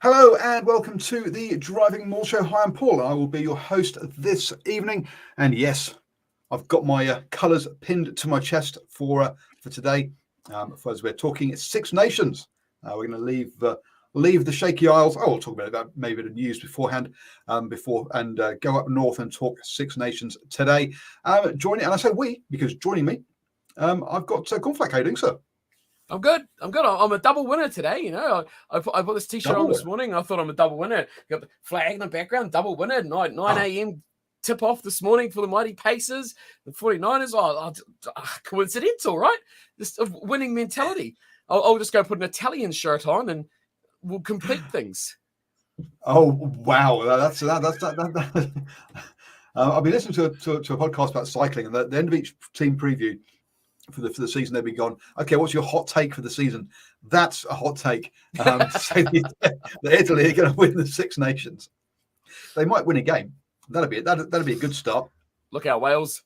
Hello and welcome to the Driving Maul Show. Hi, I'm Paul. I will be your host this evening. And yes, I've got my colours pinned to my chest for today. As we're talking Six Nations, we're going to leave the shaky isles. Oh, we'll talk about maybe the news beforehand, go up north and talk Six Nations today. And I say we because joining me, I've got Cornflake. How are you doing, sir? I'm good. I'm a double winner today. You know, I put this t-shirt on this morning. I thought I'm a double winner. Got the flag in the background, double winner. 9 a.m. tip off this morning for the mighty Pacers, the 49ers. Coincidental, right? Just a winning mentality. I'll just go put an Italian shirt on and we'll complete things. Oh wow, that's I've been listening to a podcast about cycling, and at the end of each team preview for the season, they've been gone, okay, what's your hot take for the season? That's a hot take. Say that Italy are going to win the Six Nations. They might win a game. That'd be a good start. Look out, Wales.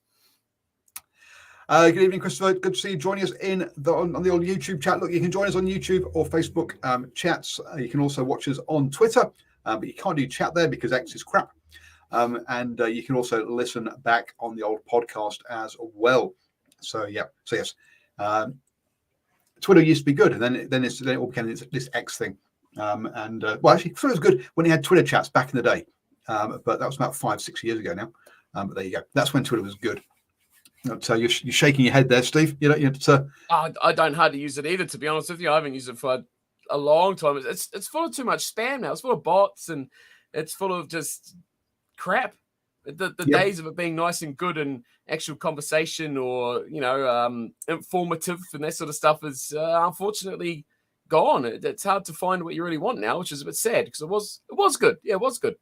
Good evening, Christopher. Good to see you joining us on the old YouTube chat. Look, you can join us on YouTube or Facebook chats. You can also watch us on Twitter, but you can't do chat there because X is crap. And you can also listen back on the old podcast as well. So yes, Twitter used to be good, and then it all became this X thing. Actually, Twitter was good when you had Twitter chats back in the day, but that was about 5-6 years ago now. But there you go. That's when Twitter was good. So you're shaking your head there, Steve. I don't hardly use it either, to be honest with you. I haven't used it for a long time. It's full of too much spam now. It's full of bots and it's full of just crap. The days of it being nice and good and actual conversation or informative and that sort of stuff is unfortunately gone. It's hard to find what you really want now, which is a bit sad because it was good. Yeah, it was good.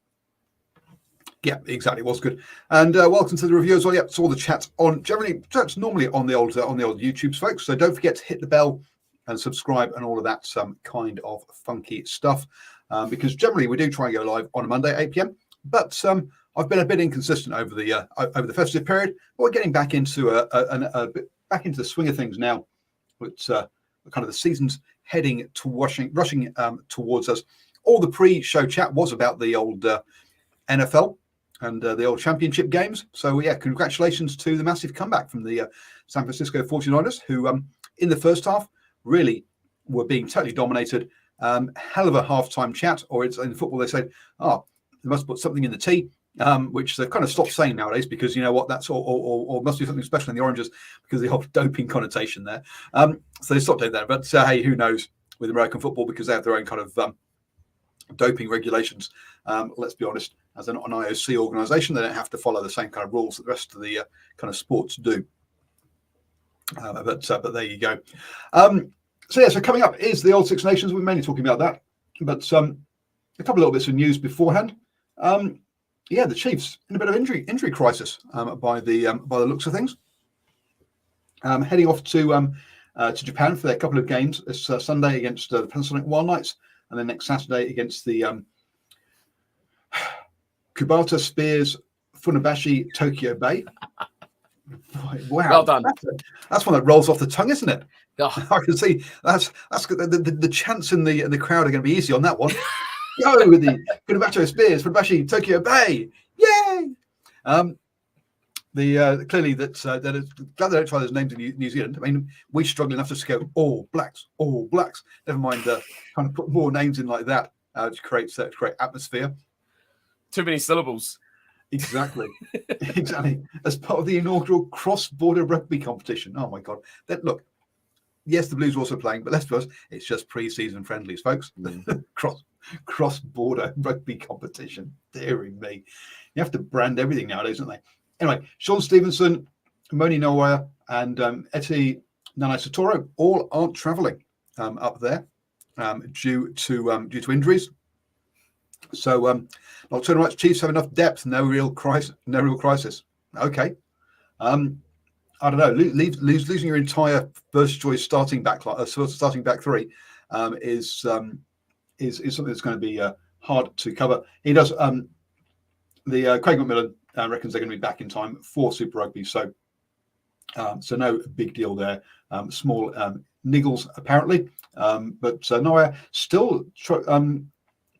Yeah, exactly. It was good. And welcome to the review as well. Yep, so all the chats on that's normally on the old YouTubes, folks. So don't forget to hit the bell and subscribe and all of that kind of funky stuff. Because generally we do try and go live on a Monday, 8 p.m. But I've been a bit inconsistent over the festive period, but we're getting back into back into the swing of things now. It's kind of the season's heading to rushing towards us. All the pre-show chat was about the old NFL and the old championship games. So yeah, congratulations to the massive comeback from the San Francisco 49ers, who in the first half really were being totally dominated. Hell of a halftime chat, or it's in football they say, they must put something in the tea. Which they've kind of stopped saying nowadays because you know what, that's or must be something special in the oranges because of the whole doping connotation there. So they stopped doing that. But hey, who knows with American football because they have their own kind of doping regulations. Let's be honest, as they're not an IOC organisation, they don't have to follow the same kind of rules that the rest of the kind of sports do. But there you go. So coming up is the old Six Nations. We're mainly talking about that, but a couple of little bits of news beforehand. The Chiefs in a bit of injury crisis by the looks of things. Heading off to Japan for their couple of games this Sunday against the Panasonic Wild Knights, and then next Saturday against the Kubota Spears Funabashi Tokyo Bay. Wow, well done. That's one that rolls off the tongue, isn't it? Oh. I can see that's the chants in the crowd are going to be easy on that one. Go with the Funabashi Spears Funabashi Tokyo Bay. Yay! Clearly that's glad they don't try those names in New Zealand. I mean, we struggle enough to go all blacks. Never mind kind of put more names in like that to create atmosphere. Too many syllables. Exactly. As part of the inaugural cross-border rugby competition. Oh my God! Look, yes, the Blues are also playing, but let's be honest, it's just pre-season friendlies, folks. Cross-border rugby competition. Dearie me. You have to brand everything nowadays, don't they? Anyway, Sean Stevenson, Moni Noah, and Eti Nanaisatoro all aren't travelling up there due to injuries. So, Nocturnal Rights Chiefs have enough depth, no real crisis. Okay. I don't know. Losing your entire first choice starting back three is something that's going to be hard to cover. He does. Craig McMillan reckons they're going to be back in time for Super Rugby, so no big deal there. Small niggles apparently, but Noah still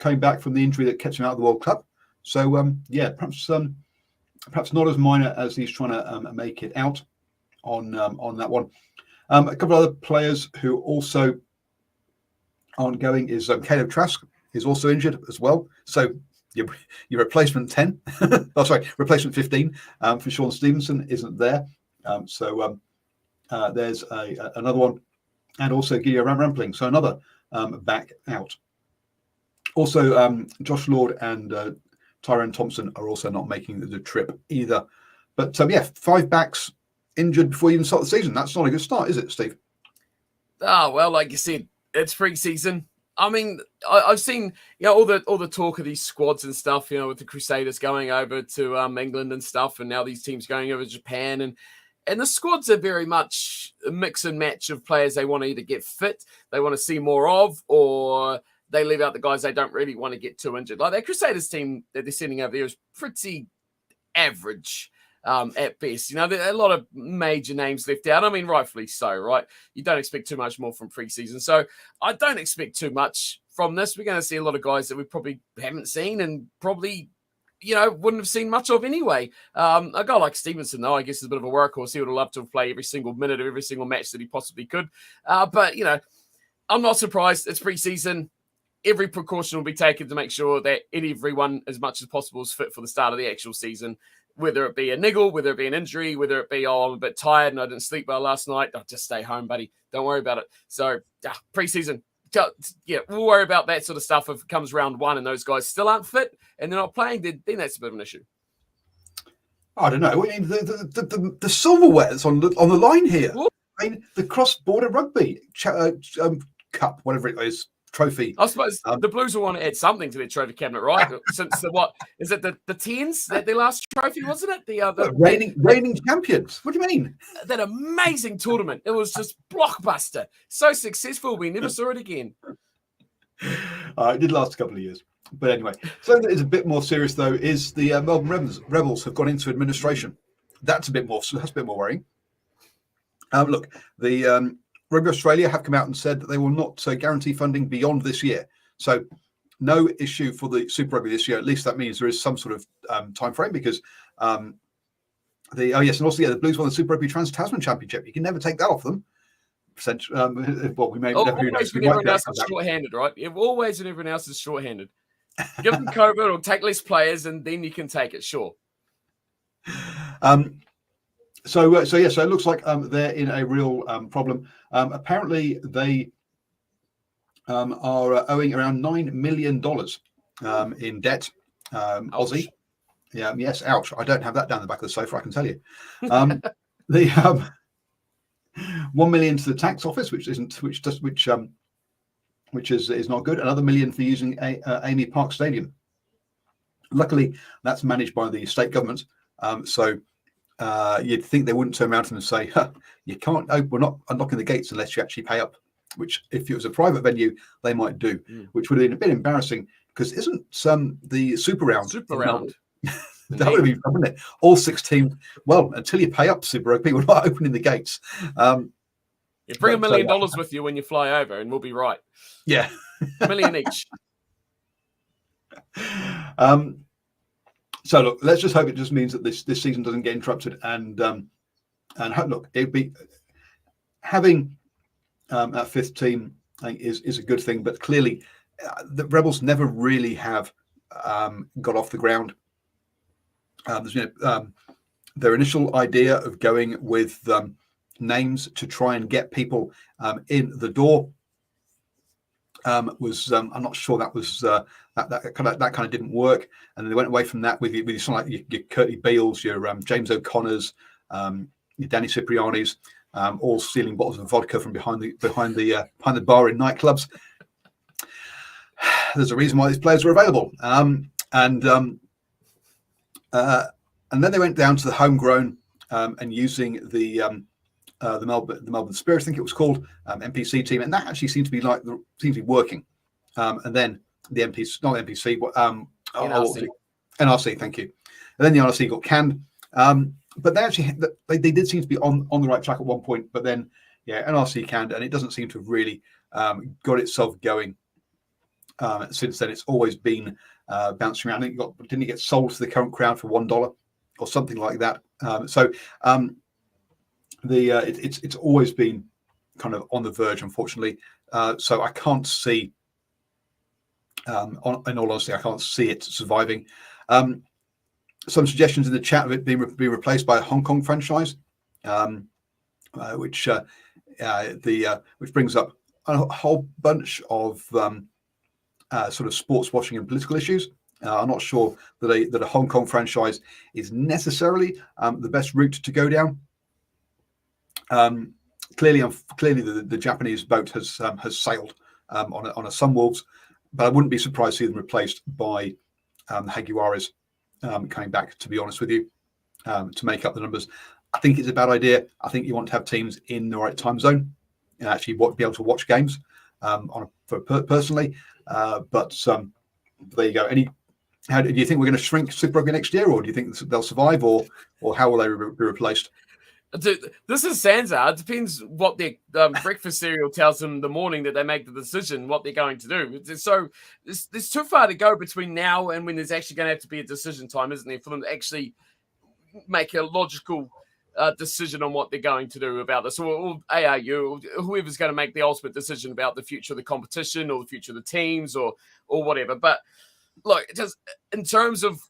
coming back from the injury that kept him out of the World Cup. So yeah, perhaps not as minor as he's trying to make it out on that one. A couple of other players who also aren't going is Caleb Trask is also injured as well. So your replacement 10, replacement 15 for Sean Stevenson isn't there. So there's another one, and also Guillaume Rampling, so another back out. Also, Josh Lord and Tyrone Thompson are also not making the trip either. But yeah, 5 backs injured before you even start the season. That's not a good start, is it, Steve? Well, like you said, it's pre-season. I mean, I've seen all the talk of these squads and stuff. With the Crusaders going over to England and stuff, and now these teams going over to Japan, and the squads are very much a mix and match of players they want to either get fit, they want to see more of, or they leave out the guys they don't really want to get too injured. Like that Crusaders team that they're sending over there is pretty average at best. There are a lot of major names left out. I mean, rightfully so, right? You don't expect too much more from preseason. So I don't expect too much from this. We're going to see a lot of guys that we probably haven't seen and probably, wouldn't have seen much of anyway. A guy like Stevenson, though, I guess is a bit of a workhorse. He would have loved to play every single minute of every single match that he possibly could. But, I'm not surprised. It's preseason. Every precaution will be taken to make sure that everyone, as much as possible, is fit for the start of the actual season. Whether it be a niggle, whether it be an injury, whether it be, I'm a bit tired and I didn't sleep well last night, just stay home, buddy. Don't worry about it. So, preseason, yeah, we'll worry about that sort of stuff if it comes round 1 and those guys still aren't fit and they're not playing, then that's a bit of an issue. I don't know. I mean, the silverware that's on the line here. Ooh. I mean, the cross-border rugby cup, whatever it is. Trophy. I suppose the Blues will want to add something to their trophy cabinet, right? Since what is it? The Tens, that their last trophy, wasn't it? The reigning champions. What do you mean? That amazing tournament. It was just blockbuster. So successful, we never saw it again. It did last a couple of years, but anyway. Something that is a bit more serious, though, is the Melbourne Rebels have gone into administration. That's a bit more worrying. Look, the Rugby Australia have come out and said that they will not guarantee funding beyond this year. So no issue for the Super Rugby this year. At least that means there is some sort of time frame because and also the Blues won the Super Rugby Trans-Tasman Championship. You can never take that off them. We may never. Who knows? When everyone else is short-handed, right? Always when everyone else is short-handed. Give them COVID or take less players, and then you can take it. Sure. So it looks like they're in a real problem. Apparently, they are owing around $9 million in debt, Aussie. Yeah, yes, ouch. I don't have that down the back of the sofa, I can tell you. The $1 million to the tax office, which is not good. Another $1 million for using Amy Park Stadium. Luckily, that's managed by the state government. You'd think they wouldn't turn around to them and say, you can't, we're not unlocking the gates unless you actually pay up, which if it was a private venue, they might do, which would have been a bit embarrassing because isn't the Super Round? That would have been fun, wouldn't it? All 6 teams, well, until you pay up Super Rugby, we're not opening the gates. You bring $1 million with you when you fly over and we'll be right. Yeah. $1 million each. So look, let's just hope it just means that this season doesn't get interrupted, and look, it'd be having that 5th team, I think, is a good thing. But clearly, the Rebels never really have got off the ground. Their initial idea of going with names to try and get people in the door was I'm not sure that was that kind of didn't work, and then they went away from that with someone like your Curtly Beals, your James O'Connors, your Danny Cipriani's, all stealing bottles of vodka from behind the bar in nightclubs. There's a reason why these players were available, and then they went down to the homegrown and using the Melbourne Spirit, I think it was called, NPC team, and that actually seemed to be working. And then the NPC, NRC, thank you. And then the NRC got canned. But they did seem to be on the right track at one point. But then, NRC canned, and it doesn't seem to have really got itself going Since then, it's always been bouncing around. I think didn't it get sold to the current crowd for $1 or something like that? It's always been kind of on the verge, unfortunately. So I can't see, in all honesty, I can't see it surviving. Some suggestions in the chat of it being replaced by a Hong Kong franchise, which brings up a whole bunch of sort of sports washing and political issues. I'm not sure that a Hong Kong franchise is necessarily the best route to go down. Clearly, the Japanese boat has sailed on a Sunwolves, but I wouldn't be surprised to see them replaced by Haguaras coming back. To be honest with you, to make up the numbers, I think it's a bad idea. I think you want to have teams in the right time zone and actually be able to watch games personally. But there you go. How do you think we're going to shrink Super Rugby next year, or do you think they'll survive, or how will they be replaced? This is Sansa. It depends what their breakfast cereal tells them the morning that they make the decision what they're going to do. So there's too far to go between now and when there's actually going to have to be a decision time, isn't there, for them to actually make a logical decision on what they're going to do about this, or ARU, or whoever's going to make the ultimate decision about the future of the competition or the future of the teams or whatever. But look, just in terms of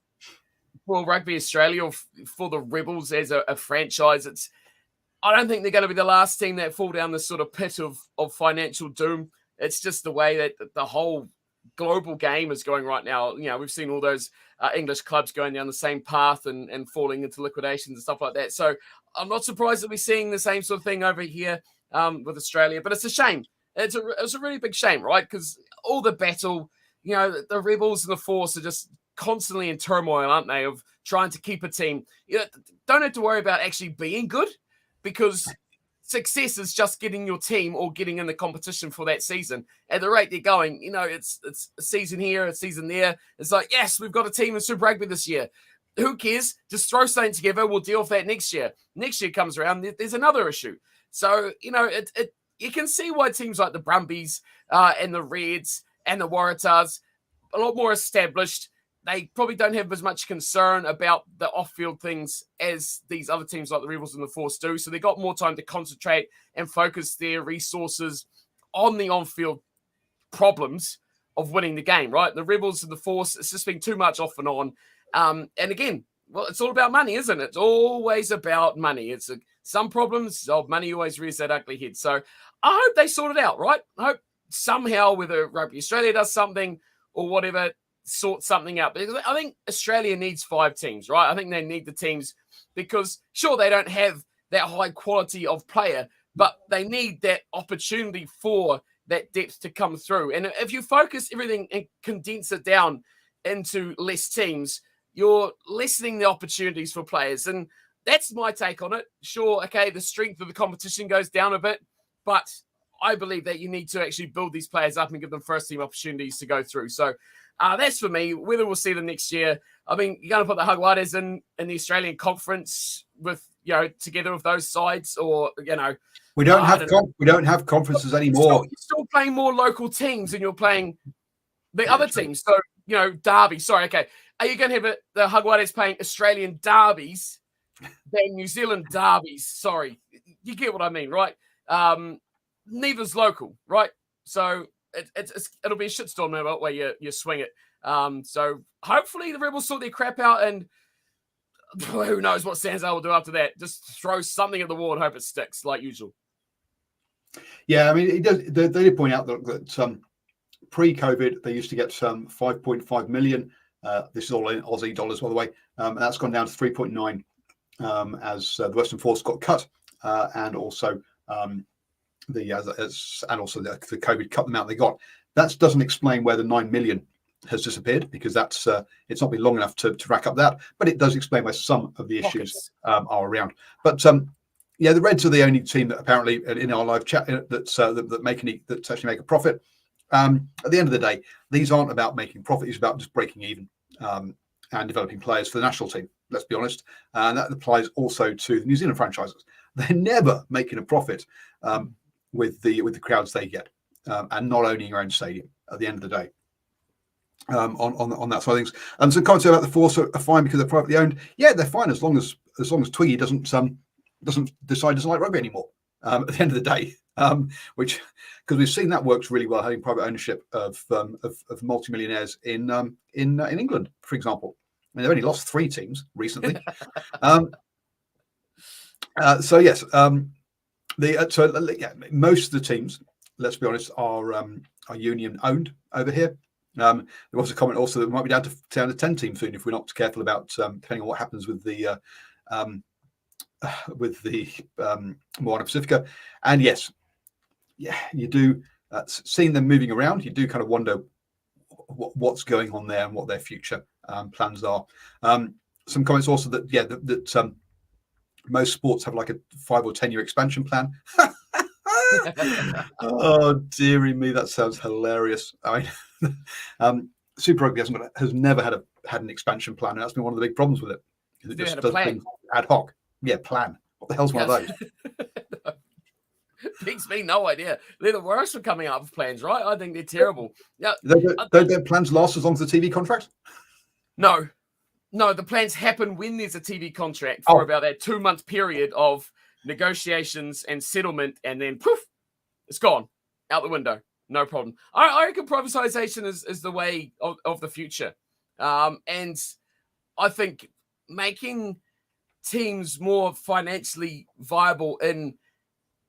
Rugby Australia or for the Rebels as a franchise, I don't think they're going to be the last team that fall down this sort of pit of financial doom. It's just the way that the whole global game is going right now. You know, we've seen all those English clubs going down the same path and falling into liquidations and stuff like that. So I'm not surprised that we're seeing the same sort of thing over here with Australia, but it's a shame. It's a really big shame, right? Because all the battle, you know, the Rebels and the Force are just constantly in turmoil, aren't they, of trying to keep a team. You know, don't have to worry about actually being good, because success is just getting your team or getting in the competition for that season. At the rate they're going, you know, it's a season here, a season there. It's like, yes, we've got a team in Super Rugby this year. Who cares? Just throw something together. We'll deal with that next year. Next year comes around, there's another issue. So, you know, you can see why teams like the Brumbies and the Reds and the Waratahs, a lot more established, they probably don't have as much concern about the off-field things as these other teams like the Rebels and the Force do. So they got more time to concentrate and focus their resources on the on-field problems of winning the game, right? The Rebels and the Force, it's just been too much off and on. And again, well, it's all about money, isn't it? It's always about money. It's some problems of money always rears that ugly head. So I hope they sort it out, right? I hope somehow, whether Rugby Australia does something or whatever, sort something out. Because I think Australia needs 5 teams, right? I think they need the teams because, sure, they don't have that high quality of player, but they need that opportunity for that depth to come through. And if you focus everything and condense it down into less teams, you're lessening the opportunities for players. And that's my take on it. Sure, okay, the strength of the competition goes down a bit, but I believe that you need to actually build these players up and give them first team opportunities to go through. So that's for me. Whether we'll see them next year, I mean, you're going to put the Jaguares in the Australian Conference with, you know, together with those sides, or, you know, we don't have conferences anymore. You're still playing more local teams and you're playing the other teams. So, you know, derby. Sorry, okay. Are you going to have the Jaguares playing Australian derbies than New Zealand derbies? Sorry, you get what I mean, right? Neither's local, right? So it'll be a shitstorm no matter what way you swing it. So hopefully the Rebels sort their crap out, and who knows what Sansa will do after that. Just throw something at the wall and hope it sticks, like usual. Yeah, I mean, it does. They did point out that pre-COVID they used to get 5.5 million. This is all in Aussie dollars, by the way, and that's gone down to 3.9 as the Western Force got cut, and also the COVID cut amount they got. That doesn't explain where the 9 million has disappeared, because that's it's not been long enough to rack up that, but it does explain why some of the issues are around. But yeah, the Reds are the only team that apparently in our live chat that's actually make a profit. At the end of the day, these aren't about making profit; it's about just breaking even and developing players for the national team. Let's be honest, and that applies also to the New Zealand franchises. They're never making a profit with the crowds they get, and not owning your own stadium at the end of the day. on that side of things. And some comments about the Force are fine because they're privately owned. Yeah, they're fine as long as Twiggy doesn't decide doesn't like rugby anymore. At the end of the day, which because we've seen that works really well, having private ownership of multimillionaires in England, for example. I mean, they've only lost 3 teams recently. So yes, most of the teams, let's be honest, are union owned over here. There was a comment also that we might be down to 10 teams soon if we're not careful about depending on what happens with the Moana Pacifica. And yes, yeah, you do seeing them moving around, you do kind of wonder what's going on there and what their future plans are. Some comments also that most sports have like a 5 or 10 year expansion plan. Oh dearie me, that sounds hilarious. I mean, Super Rugby has never had an expansion plan, and that's been one of the big problems with it. It just does things ad hoc. Yeah, plan. What the hell's one of those? Gives me no idea. They're the worst for coming up with plans, right? I think they're terrible. Yeah, don't their plans last as long as the TV contract? No, the plans happen when there's a TV contract for about that 2-month period of negotiations and settlement, and then poof, it's gone out the window. No problem. I reckon privatization is the way of the future. And I think making teams more financially viable in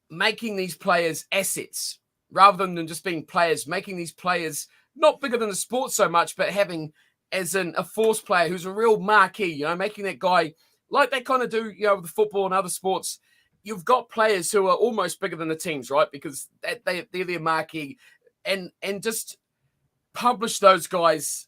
making these players assets rather than just being players, making these players not bigger than the sport so much, but having as in a force player who's a real marquee, making that guy like they kind of do, with the football and other sports. You've got players who are almost bigger than the teams, right? Because they're their marquee, and just publish those guys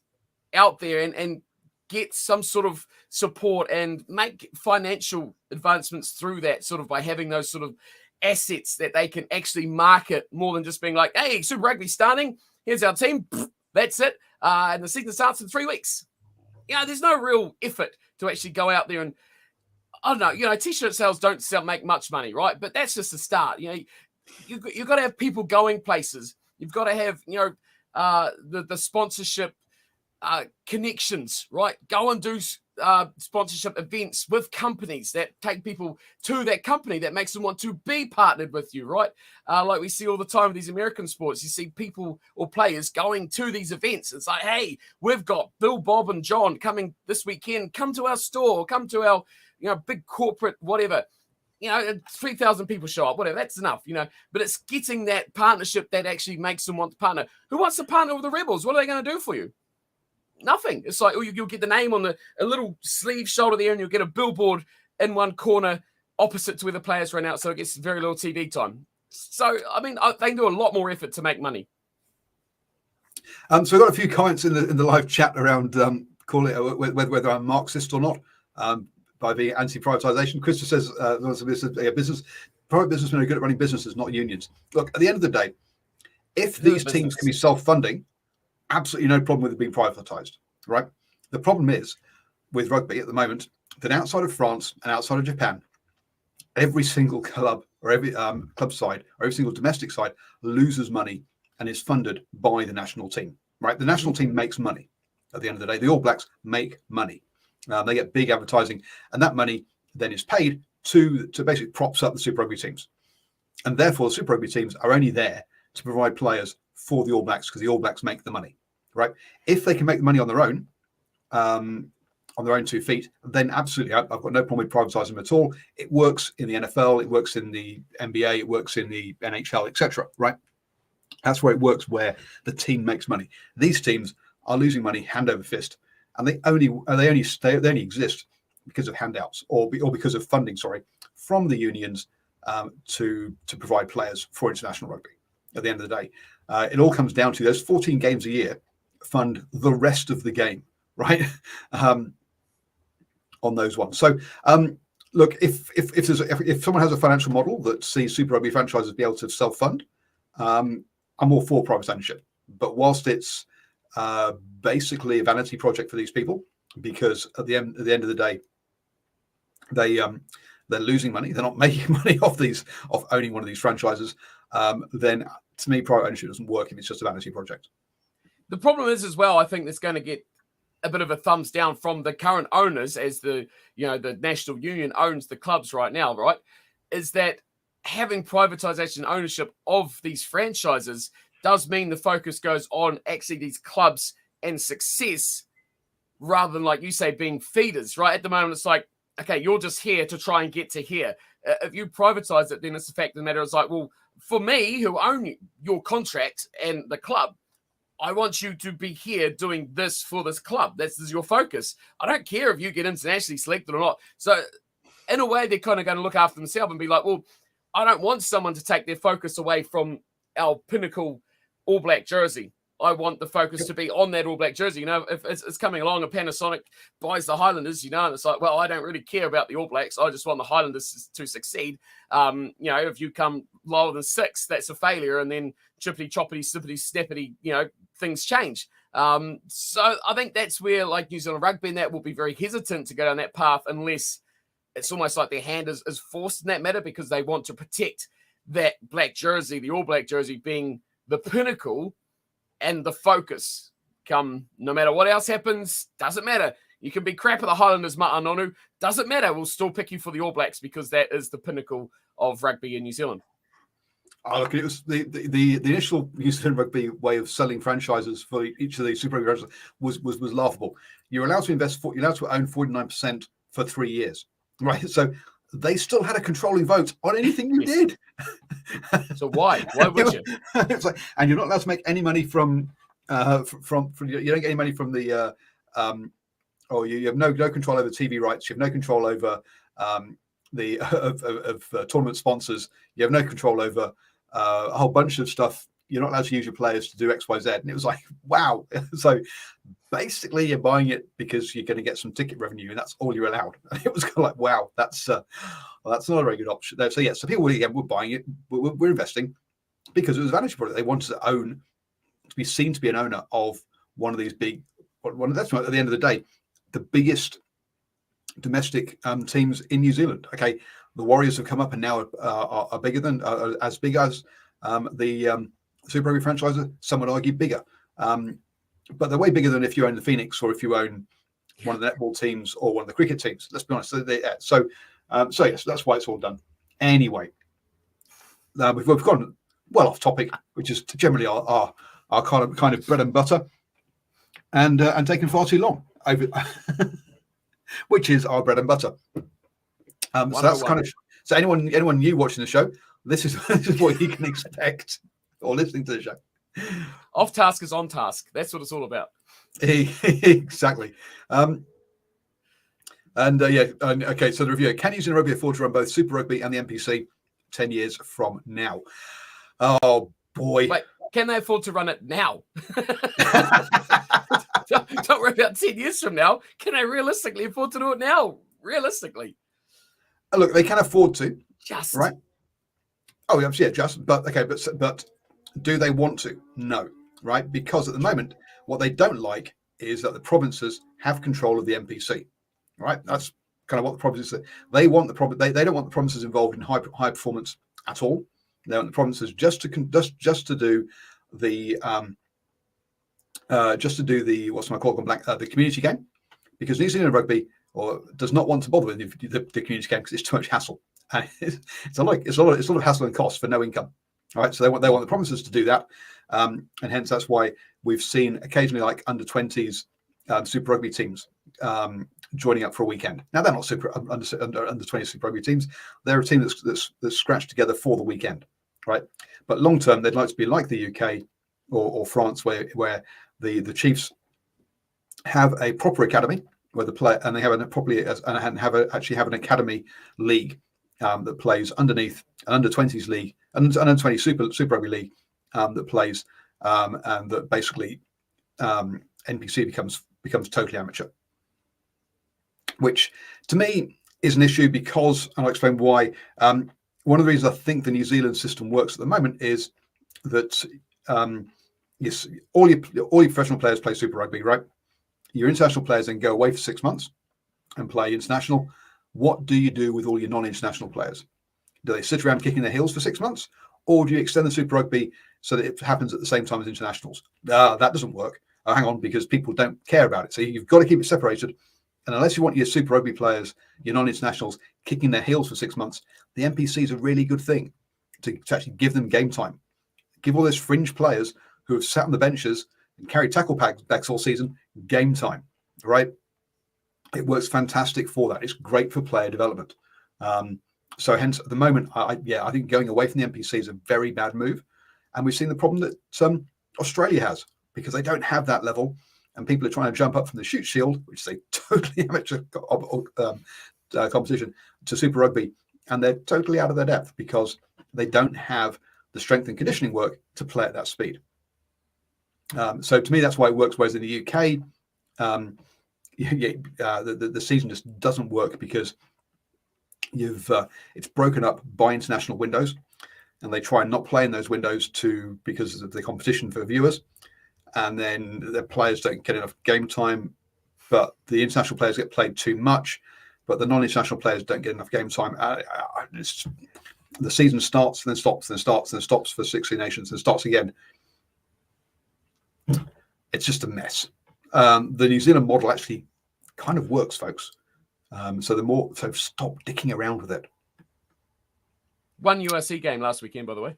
out there and get some sort of support and make financial advancements through that sort of by having those sort of assets that they can actually market more than just being like, hey, Super Rugby starting, here's our team, that's it. And the season starts in 3 weeks. There's no real effort to actually go out there and, I don't know, t-shirt sales don't make much money, right? But that's just the start. You've got to have people going places. You've got to have, the sponsorship connections, right? Go and do sponsorship events with companies that take people to that company that makes them want to be partnered with you, right? Like we see all the time with these American sports. You see people or players going to these events. It's like, hey, we've got Bill, Bob, and John coming this weekend. Come to our store. Come to our big corporate, whatever, 3,000 people show up, whatever, that's enough, but it's getting that partnership that actually makes them want to partner. Who wants to partner with the Rebels? What are they going to do for you? Nothing. It's like, you'll get the name on a little sleeve shoulder there, and you'll get a billboard in one corner opposite to where the players run out, so it gets very little TV time. So, I mean, they can do a lot more effort to make money. So we've got a few comments in the live chat around call it whether I'm Marxist or not. By being anti-privatization. Krista says private businessmen are good at running businesses, not unions. Look, at the end of the day, if these teams can be self-funding, absolutely no problem with it being privatized, right? The problem is with rugby at the moment that outside of France and outside of Japan, every single club or every club side or every single domestic side loses money and is funded by the national team, right? The national team makes money. At the end of the day, the All Blacks make money. They get big advertising, and that money then is paid to basically props up the Super Rugby teams. And therefore, the Super Rugby teams are only there to provide players for the All Blacks because the All Blacks make the money, right? If they can make the money on their own 2 feet, then absolutely, I've got no problem with privatising them at all. It works in the NFL, it works in the NBA, it works in the NHL, etc., right? That's where it works, where the team makes money. These teams are losing money hand over fist. And they only exist because of handouts or because of funding, from the unions to provide players for international rugby. At the end of the day, it all comes down to those 14 games a year fund the rest of the game, right? On those ones. So, look, if someone has a financial model that sees Super Rugby franchises be able to self-fund, I'm all for private ownership. But whilst it's basically a vanity project for these people, because at the end of the day, they're losing money. They're not making money off owning one of these franchises. Then to me, private ownership doesn't work if it's just a vanity project. The problem is as well, I think it's going to get a bit of a thumbs down from the current owners, as the National Union owns the clubs right now, right? Is that having privatization ownership of these franchises does mean the focus goes on actually these clubs and success rather than, like you say, being feeders, right? At the moment, it's like, okay, you're just here to try and get to here. If you privatize it, then it's the fact of the matter. It's like, well, for me, who own your contract and the club, I want you to be here doing this for this club. This is your focus. I don't care if you get internationally selected or not. So in a way, they're kind of going to look after themselves and be like, well, I don't want someone to take their focus away from our pinnacle All Black jersey. I want the focus to be on that All Black jersey. If it's coming along and Panasonic buys the Highlanders, and it's like, well, I don't really care about the All Blacks. I just want the Highlanders to succeed. If you come lower than 6, that's a failure. And then chippity, choppity, snippity, snappity, things change. So I think that's where, like, New Zealand Rugby and that will be very hesitant to go down that path unless it's almost like their hand is forced in that matter, because they want to protect that black jersey, the All Black jersey, being the pinnacle and the focus. Come, no matter what else happens, doesn't matter. You can be crap at the Highlanders, Ma'anonu, doesn't matter. We'll still pick you for the All Blacks because that is the pinnacle of rugby in New Zealand. Oh, look, it was the initial New Zealand Rugby way of selling franchises for each of the Super Rugby franchises was laughable. You're allowed to invest. You're allowed to own 49% for 3 years, right? So they still had a controlling vote on anything you did. So why? Why would you? It's like, and you're not allowed to make any money from you don't get any money from the or you have no control over TV rights. You have no control over the tournament sponsors. You have no control over a whole bunch of stuff. You're not allowed to use your players to do X, Y, Z. And it was like, wow. So basically you're buying it because you're going to get some ticket revenue, and that's all you're allowed. And it was kind of like, wow, that's not a very good option. So yeah, so people were buying it. We're investing because it was a vantage product. They wanted to be seen to be an owner of one of these big, that's at the end of the day, the biggest domestic teams in New Zealand. Okay, the Warriors have come up and now are bigger than, as big as the Super Rugby franchise. Some would argue bigger, but they're way bigger than if you own the Phoenix or if you own one of the netball teams or one of the cricket teams. Let's be honest. So yes, that's why it's all done. Anyway, we've gone well off topic, which is generally our kind of bread and butter, and taken far too long over. Which is our bread and butter. So that's kind of, so anyone new watching the show, this is what you can expect, or listening to the show. Off task is on task. That's what it's all about. Exactly. Okay. So the review: can New Zealand Rugby afford to run both Super Rugby and the NPC 10 years from now? Oh boy! Wait, can they afford to run it now? Don't worry about 10 years from now. Can they realistically afford to do it now? Realistically. Look, they can afford to. Just. Right? Oh, yeah, just. But, okay, but do they want to? No. Right? Because at the moment, what they don't like is that the provinces have control of the NPC. Right? That's kind of what the provinces say. They want they don't want the provinces involved in high performance at all. They want the provinces just to do the the community game, because New Zealand Rugby does not want to bother with the community game because it's too much hassle. It's a lot of hassle and cost for no income. All right, so they want the provinces to do that, and hence that's why we've seen occasionally like under 20s Super Rugby teams joining up for a weekend. Now they're not under 20 Super Rugby teams; they're a team that's scratched together for the weekend, right? But long term, they'd like to be like the UK or France, where the Chiefs have a proper academy where the play, and they have actually have an academy league that plays underneath an under 20s league, and under 20 Super Rugby league that plays, and that basically NPC becomes totally amateur, which to me is an issue because, and I'll explain why. One of the reasons I think the New Zealand system works at the moment is that yes, all your professional players play Super Rugby, right? Your international players then go away for 6 months and play international. What do you do with all your non-international players? Do they sit around kicking their heels for 6 months, or do you extend the Super Rugby so that it happens at the same time as internationals. That doesn't work. Hang on, because people don't care about it. So you've got to keep it separated. And unless you want your Super Rugby players, your non-internationals, kicking their heels for 6 months, the NPC is a really good thing to actually give them game time. Give all those fringe players who have sat on the benches and carried tackle bags all season game time, right? It works fantastic for that. It's great for player development. So hence, at the moment, I think going away from the NPC is a very bad move. And we've seen the problem that Australia has, because they don't have that level. And people are trying to jump up from the shoot shield, which is a totally amateur competition, to Super Rugby. And they're totally out of their depth because they don't have the strength and conditioning work to play at that speed. So to me, that's why it works. Whereas in the UK, the season just doesn't work because it's broken up by international windows, and they try and not play in those windows because of the competition for viewers. And then the players don't get enough game time, but the international players get played too much, but the non-international players don't get enough game time. The season starts, then stops, then starts, then stops for 16 nations, and starts again. It's just a mess. The New Zealand model actually kind of works, folks. So stop dicking around with it. One USC game last weekend, by the way.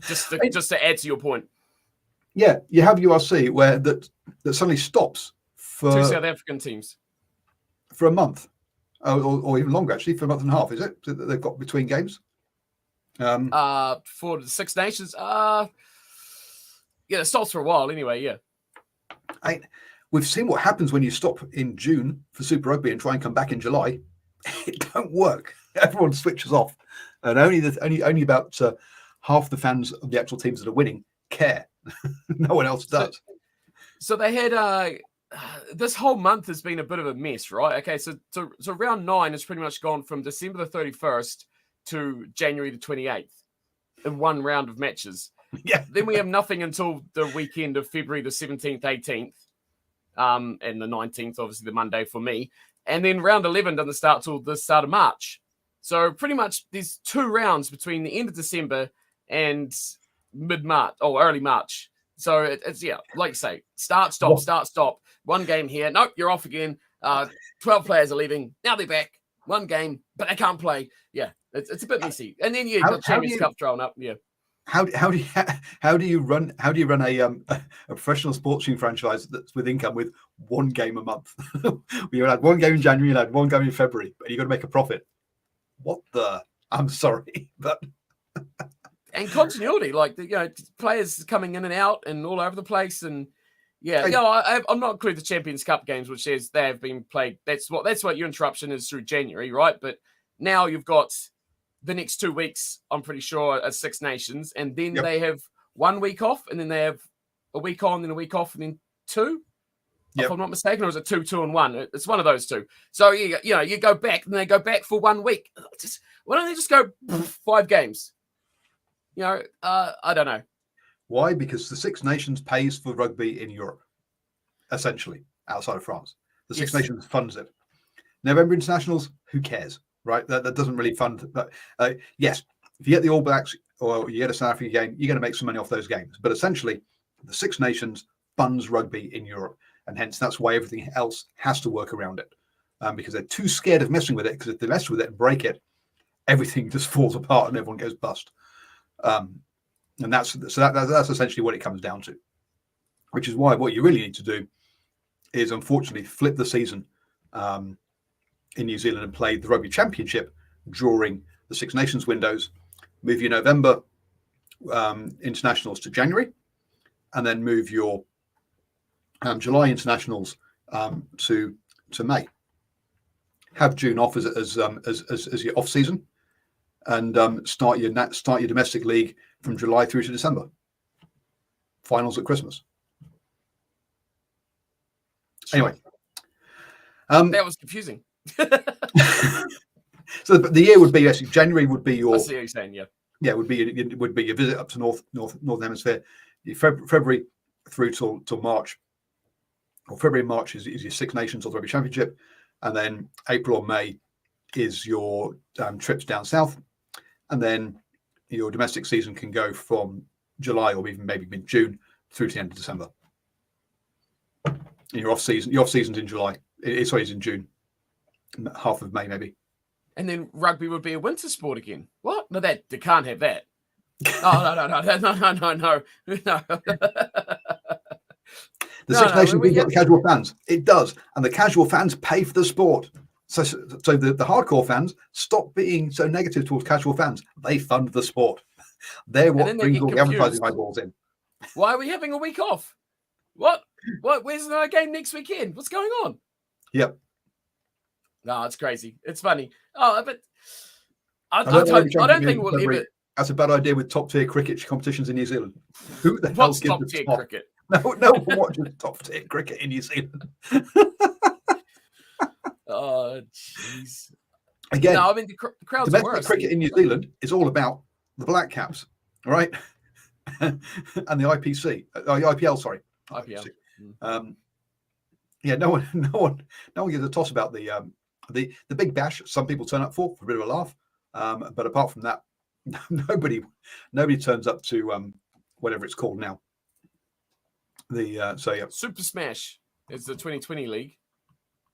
Just to add to your point. Yeah, you have URC where that suddenly stops for 2 South African teams for a month, or even longer, actually, for a month and a half. Is it that they've got between games? For the Six Nations, it stops for a while anyway. Yeah, we've seen what happens when you stop in June for Super Rugby and try and come back in July. It don't work. Everyone switches off, and only about half the fans of the actual teams that are winning care. No one else does. So they had this whole month has been a bit of a mess, right? Okay, so round 9 has pretty much gone from December the 31st to January the 28th in one round of matches. Yeah. Then we have nothing until the weekend of February the 17th, 18th, and the 19th, obviously the Monday for me. And then round 11 doesn't start till the start of March. So pretty much there's 2 rounds between the end of December and mid-March or early March. So it's like you say, start, stop. One game here. Nope, you're off again. 12 players are leaving. Now they're back. One game, but they can't play. Yeah, it's a bit messy. And then you've got Champions Cup thrown up. Yeah. How do you run a professional sports team franchise that's with income with one game a month? You had one game in January, you had one game in February, but you got to make a profit. What the? I'm sorry, but and continuity, like players coming in and out and all over the place, and I'm not including the Champions Cup games, which is they have been played. That's what your interruption is through January, right? But now you've got the next 2 weeks, I'm pretty sure, are Six Nations, and then they have 1 week off, and then they have a week on, then a week off, and then 2. If I'm not mistaken, or is it 2, 2, and 1? It's one of those 2. So you go back, and they go back for 1 week. Why don't they just go 5 games? I don't know. Why? Because the Six Nations pays for rugby in Europe, essentially, outside of France. The Six Nations funds it. November internationals, who cares, right? That doesn't really fund. But yes, if you get the All Blacks or you get a South Africa game, you're going to make some money off those games. But essentially, the Six Nations funds rugby in Europe, and hence that's why everything else has to work around it, because they're too scared of messing with it. Because if they mess with it and break it, everything just falls apart and everyone goes bust. And that's essentially what it comes down to, which is why what you really need to do is, unfortunately, flip the season in New Zealand and play the Rugby Championship during the Six Nations windows, move your November internationals to January, and then move your July internationals to May. Have June off as your off season, and start your domestic league from July through to December. Finals at Christmas. Anyway, that was confusing. So the year would be actually January would be your. I see what you're saying. Yeah, would be your visit up to Northern Hemisphere. February through till March, or February and March is your Six Nations or the Rugby Championship, and then April or May is your trips down south, and then your domestic season can go from July or even maybe mid-June through to the end of December. And your off season's in July. It's in June, half of May maybe. And then rugby would be a winter sport again. What? No, they can't have that. No. The Six Nations League got the casual fans. It does, and the casual fans pay for the sport. So the hardcore fans stop being so negative towards casual fans. They fund the sport. They're what brings all the advertising eyeballs in. Why are we having a week off? What? Where's the game next weekend? What's going on? Yep. No, it's crazy. It's funny. Oh, but I don't think we'll leave it. That's a bad idea with top tier cricket competitions in New Zealand. Who the hell gives top tier cricket? No one watches top tier cricket in New Zealand. Oh, jeez. Again, no, I mean the crowd's domestic cricket in New Zealand is all about the Black Caps, right? And the IPL, sorry. IPL. Yeah, no one gives a toss about the Big Bash. Some people turn up for a bit of a laugh, but apart from that, nobody turns up to whatever it's called now. Super Smash is the 2020 league.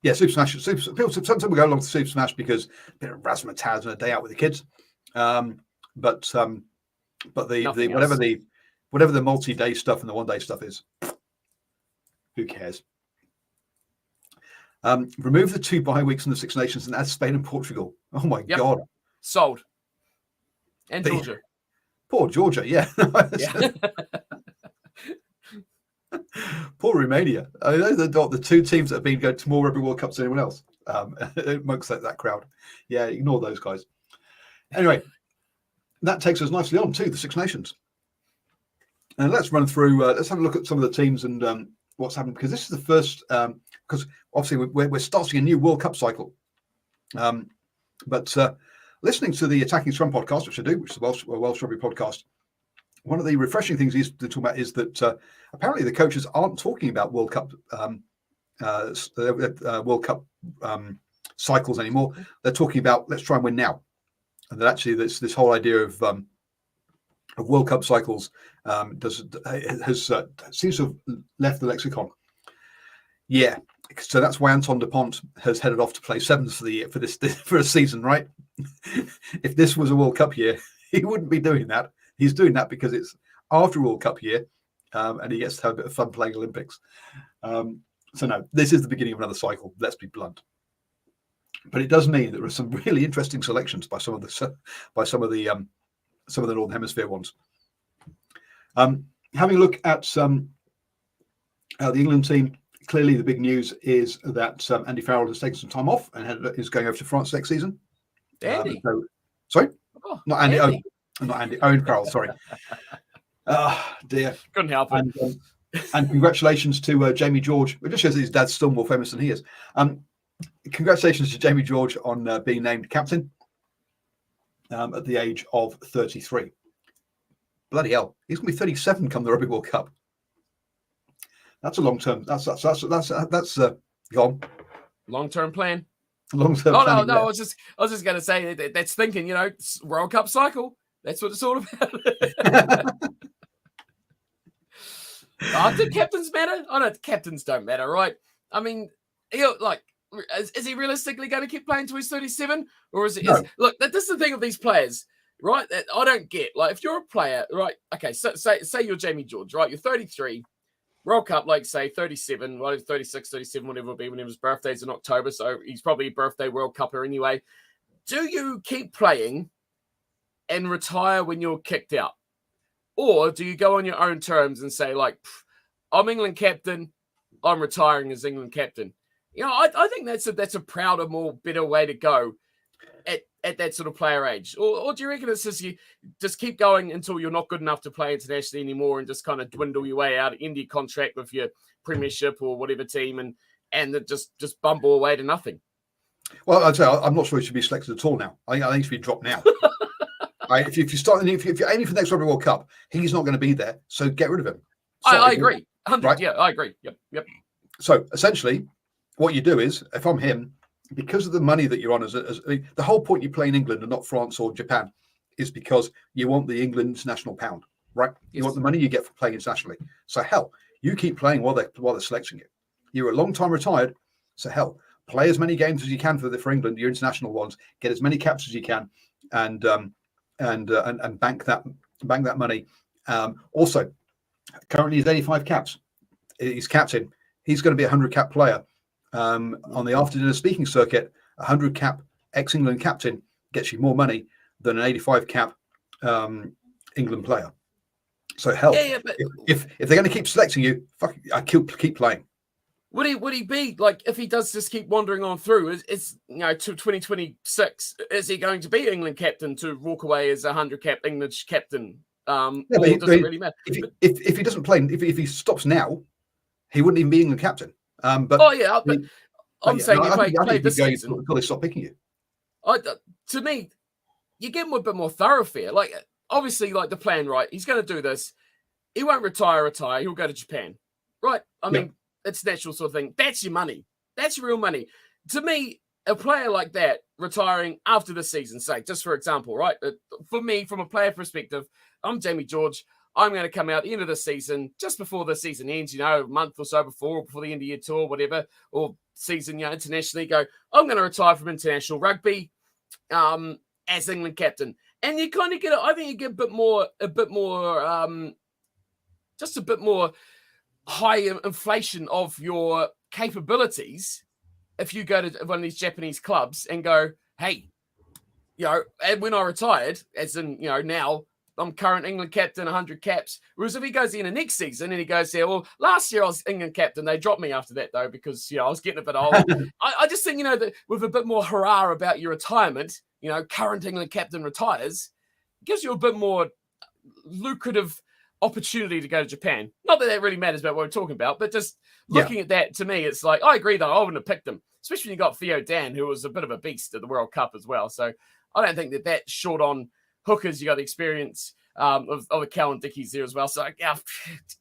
Yeah, Super Smash. Some people go along to Super Smash because a bit of razzmatazz and a day out with the kids. But the whatever the multi-day stuff and the one-day stuff is, who cares? Remove the 2 bye weeks in the Six Nations and add Spain and Portugal. Oh my God! Sold. And Georgia. Poor Georgia, yeah. Poor Romania. I mean, those are the 2 teams that have been going to more Rugby World Cups than anyone else amongst that crowd. Yeah, ignore those guys. Anyway, that takes us nicely on to the Six Nations. And let's run through, let's have a look at some of the teams and what's happened, because this is the first, because obviously we're starting a new World Cup cycle. But listening to the Attacking Scrum podcast, which I do, which is a Welsh Rugby podcast, one of the refreshing things he's talking about is that apparently the coaches aren't talking about World Cup cycles anymore. They're talking about let's try and win now, and that actually this whole idea of World Cup cycles seems to have left the lexicon. Yeah, so that's why Anton Dupont has headed off to play sevens for the year for a season, right? If this was a World Cup year, he wouldn't be doing that. He's doing that because it's after World Cup year, and he gets to have a bit of fun playing Olympics. So no, this is the beginning of another cycle. Let's be blunt. But it does mean there are some really interesting selections by some of the Northern Hemisphere ones. Having a look at the England team, clearly the big news is that Andy Farrell has taken some time off and is going over to France next season. Andy? Sorry? Oh, not Andy. Andy. Not Andy. Owen Farrell, sorry. Dear. Couldn't help it. And congratulations to Jamie George. It just shows that his dad's still more famous than he is. Congratulations to Jamie George on being named captain at the age of 33. Bloody hell, he's going to be 37 come the Rugby World Cup. That's a long term. That's gone. Long term plan. Long term. Oh no! I was just going to say that's thinking. World Cup cycle. That's what it's all about. Do captains matter? I know captains don't matter, right? I mean, is he realistically going to keep playing till he's 37, or is it? No. Look, this is the thing with these players, right? That I don't get. Like, if you're a player, right? Okay, so say you're Jamie George, right? You're 33, World Cup, like say 37, 36, 37, whatever it be, when his birthday's in October, so he's probably a birthday World Cupper anyway. Do you keep playing and retire when you're kicked out? Or do you go on your own terms and say, like, I'm England captain, I'm retiring as England captain? I think that's a prouder, more better way to go at that sort of player age. Or do you reckon it's just you just keep going until you're not good enough to play internationally anymore and just kind of dwindle your way out, end your contract with your premiership or whatever team and just bumble away to nothing? Well, I'd say I'm not sure he should be selected at all now. I think he should be dropped now. If you're aiming for the next Rugby World Cup, he's not going to be there. So get rid of him. I agree. 100. Right? Yeah, I agree. Yep. So essentially, what you do is, if I'm him, because of the money that you're on, the whole point you play in England and not France or Japan is because you want the England international pound, right? You want the money you get for playing internationally. So hell, you keep playing while they're selecting you. You're a long time retired, so hell, play as many games as you can for England, your international ones, get as many caps as you can, and bank that money. Also, currently he's 85 caps. He's captain. He's going to be a 100 cap player. On the after dinner speaking circuit, a 100 cap ex-England captain gets you more money than an 85 cap England player. So hell, but if they're going to keep selecting you, I keep playing. Would he be like, if he does just keep wandering on through? Is to 2026? Is he going to be England captain to walk away as a 100 cap English captain? Or does it really matter? If he doesn't play, if he stops now, he wouldn't even be England captain. I'm saying if he played this season, got to stop picking you. To me, you get him a bit more thoroughfare. Like, obviously, like the plan, right? He's going to do this. He won't retire. He'll go to Japan, right? I mean, it's natural sort of thing. That's your money. That's your real money. To me, a player like that retiring after the season, say, just for example, right? For me, from a player perspective, I'm Jamie George. I'm going to come out at the end of the season, just before the season ends, a month or so before, or before the end of year tour, whatever, or season, internationally, go, I'm going to retire from international rugby as England captain. And you kind of get, I think you get a bit more, just a bit more high inflation of your capabilities if you go to one of these Japanese clubs and go, hey, and when I retired, as in, now, I'm current England captain, 100 caps. Whereas if he goes in the next season and he goes, well, last year I was England captain. They dropped me after that, though, because, I was getting a bit old. I just think, that with a bit more hurrah about your retirement, current England captain retires, gives you a bit more lucrative opportunity to go to Japan. Not that really matters about what we're talking about, but just looking at that, to me, it's like, I agree, though, I wouldn't have picked him, especially when you got Theo Dan, who was a bit of a beast at the World Cup as well. So I don't think that short on hookers, you got the experience of the Callan Dickies there as well. So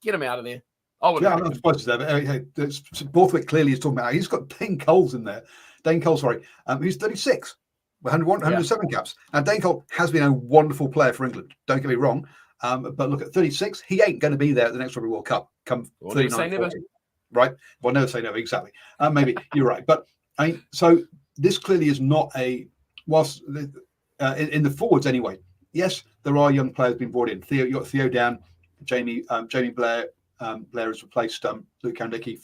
get him out of there. I'm not surprised that. Borthwick clearly is talking about. He's got Dane Cole, who's 36, 107 caps. Now Dane Cole has been a wonderful player for England. Don't get me wrong, but look, at 36, he ain't going to be there at the next Rugby World Cup. Come 39, 40, right? Well, never say never. Exactly. Maybe you're right, but so this clearly is not a whilst in the forwards anyway. Yes, there are young players being brought in. You got Theo Dan, Jamie Blair. Blair has replaced Luke Kandicki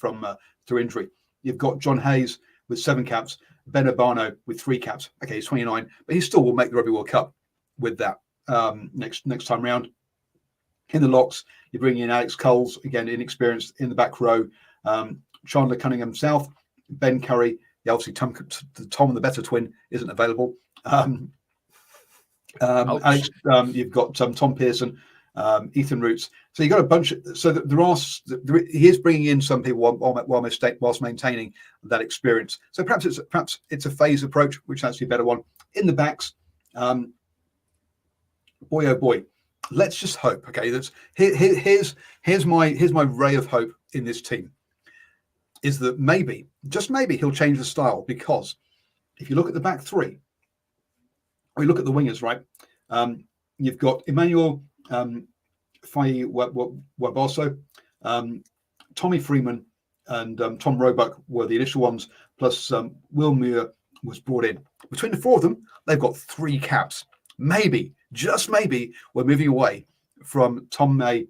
through injury. You've got John Hayes with 7 caps, Ben Urbano with 3 caps. Okay, he's 29, but he still will make the Rugby World Cup with that next time round. In the locks, you're bringing in Alex Coles, again inexperienced in the back row. Chandler Cunningham South, Ben Curry. Yeah, obviously Tom the better twin isn't available. Alex, you've got Tom Pearson, Ethan Roots. So you've got a bunch. He is bringing in some people whilst maintaining that experience. So perhaps it's a phased approach, which is actually a better one. In the backs, boy oh boy, let's just hope. Okay, here's my ray of hope in this team. Is that maybe, just maybe, he'll change the style, because if you look at the back three, or you look at the wingers, right? You've got Emmanuel Faye Waboso, Tommy Freeman, and Tom Roebuck were the initial ones, plus Will Muir was brought in. Between the 4 of them, they've got 3 caps. Maybe, just maybe, we're moving away from Tom May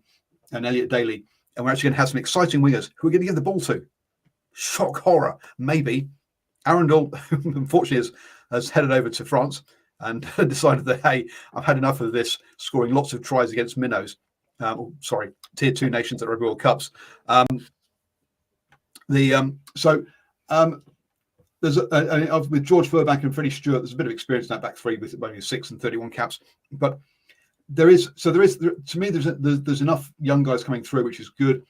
and Elliot Daly, and we're actually going to have some exciting wingers who we're going to give the ball to. Shock horror, maybe. Arundel, unfortunately, has headed over to France and decided that, hey, I've had enough of this, scoring lots of tries against minnows. Tier 2 nations at Rugby World Cups. There's with George Furbank and Freddie Stewart, there's a bit of experience in that back three with only 6 and 31 caps. But there is to me, there's enough young guys coming through, which is good.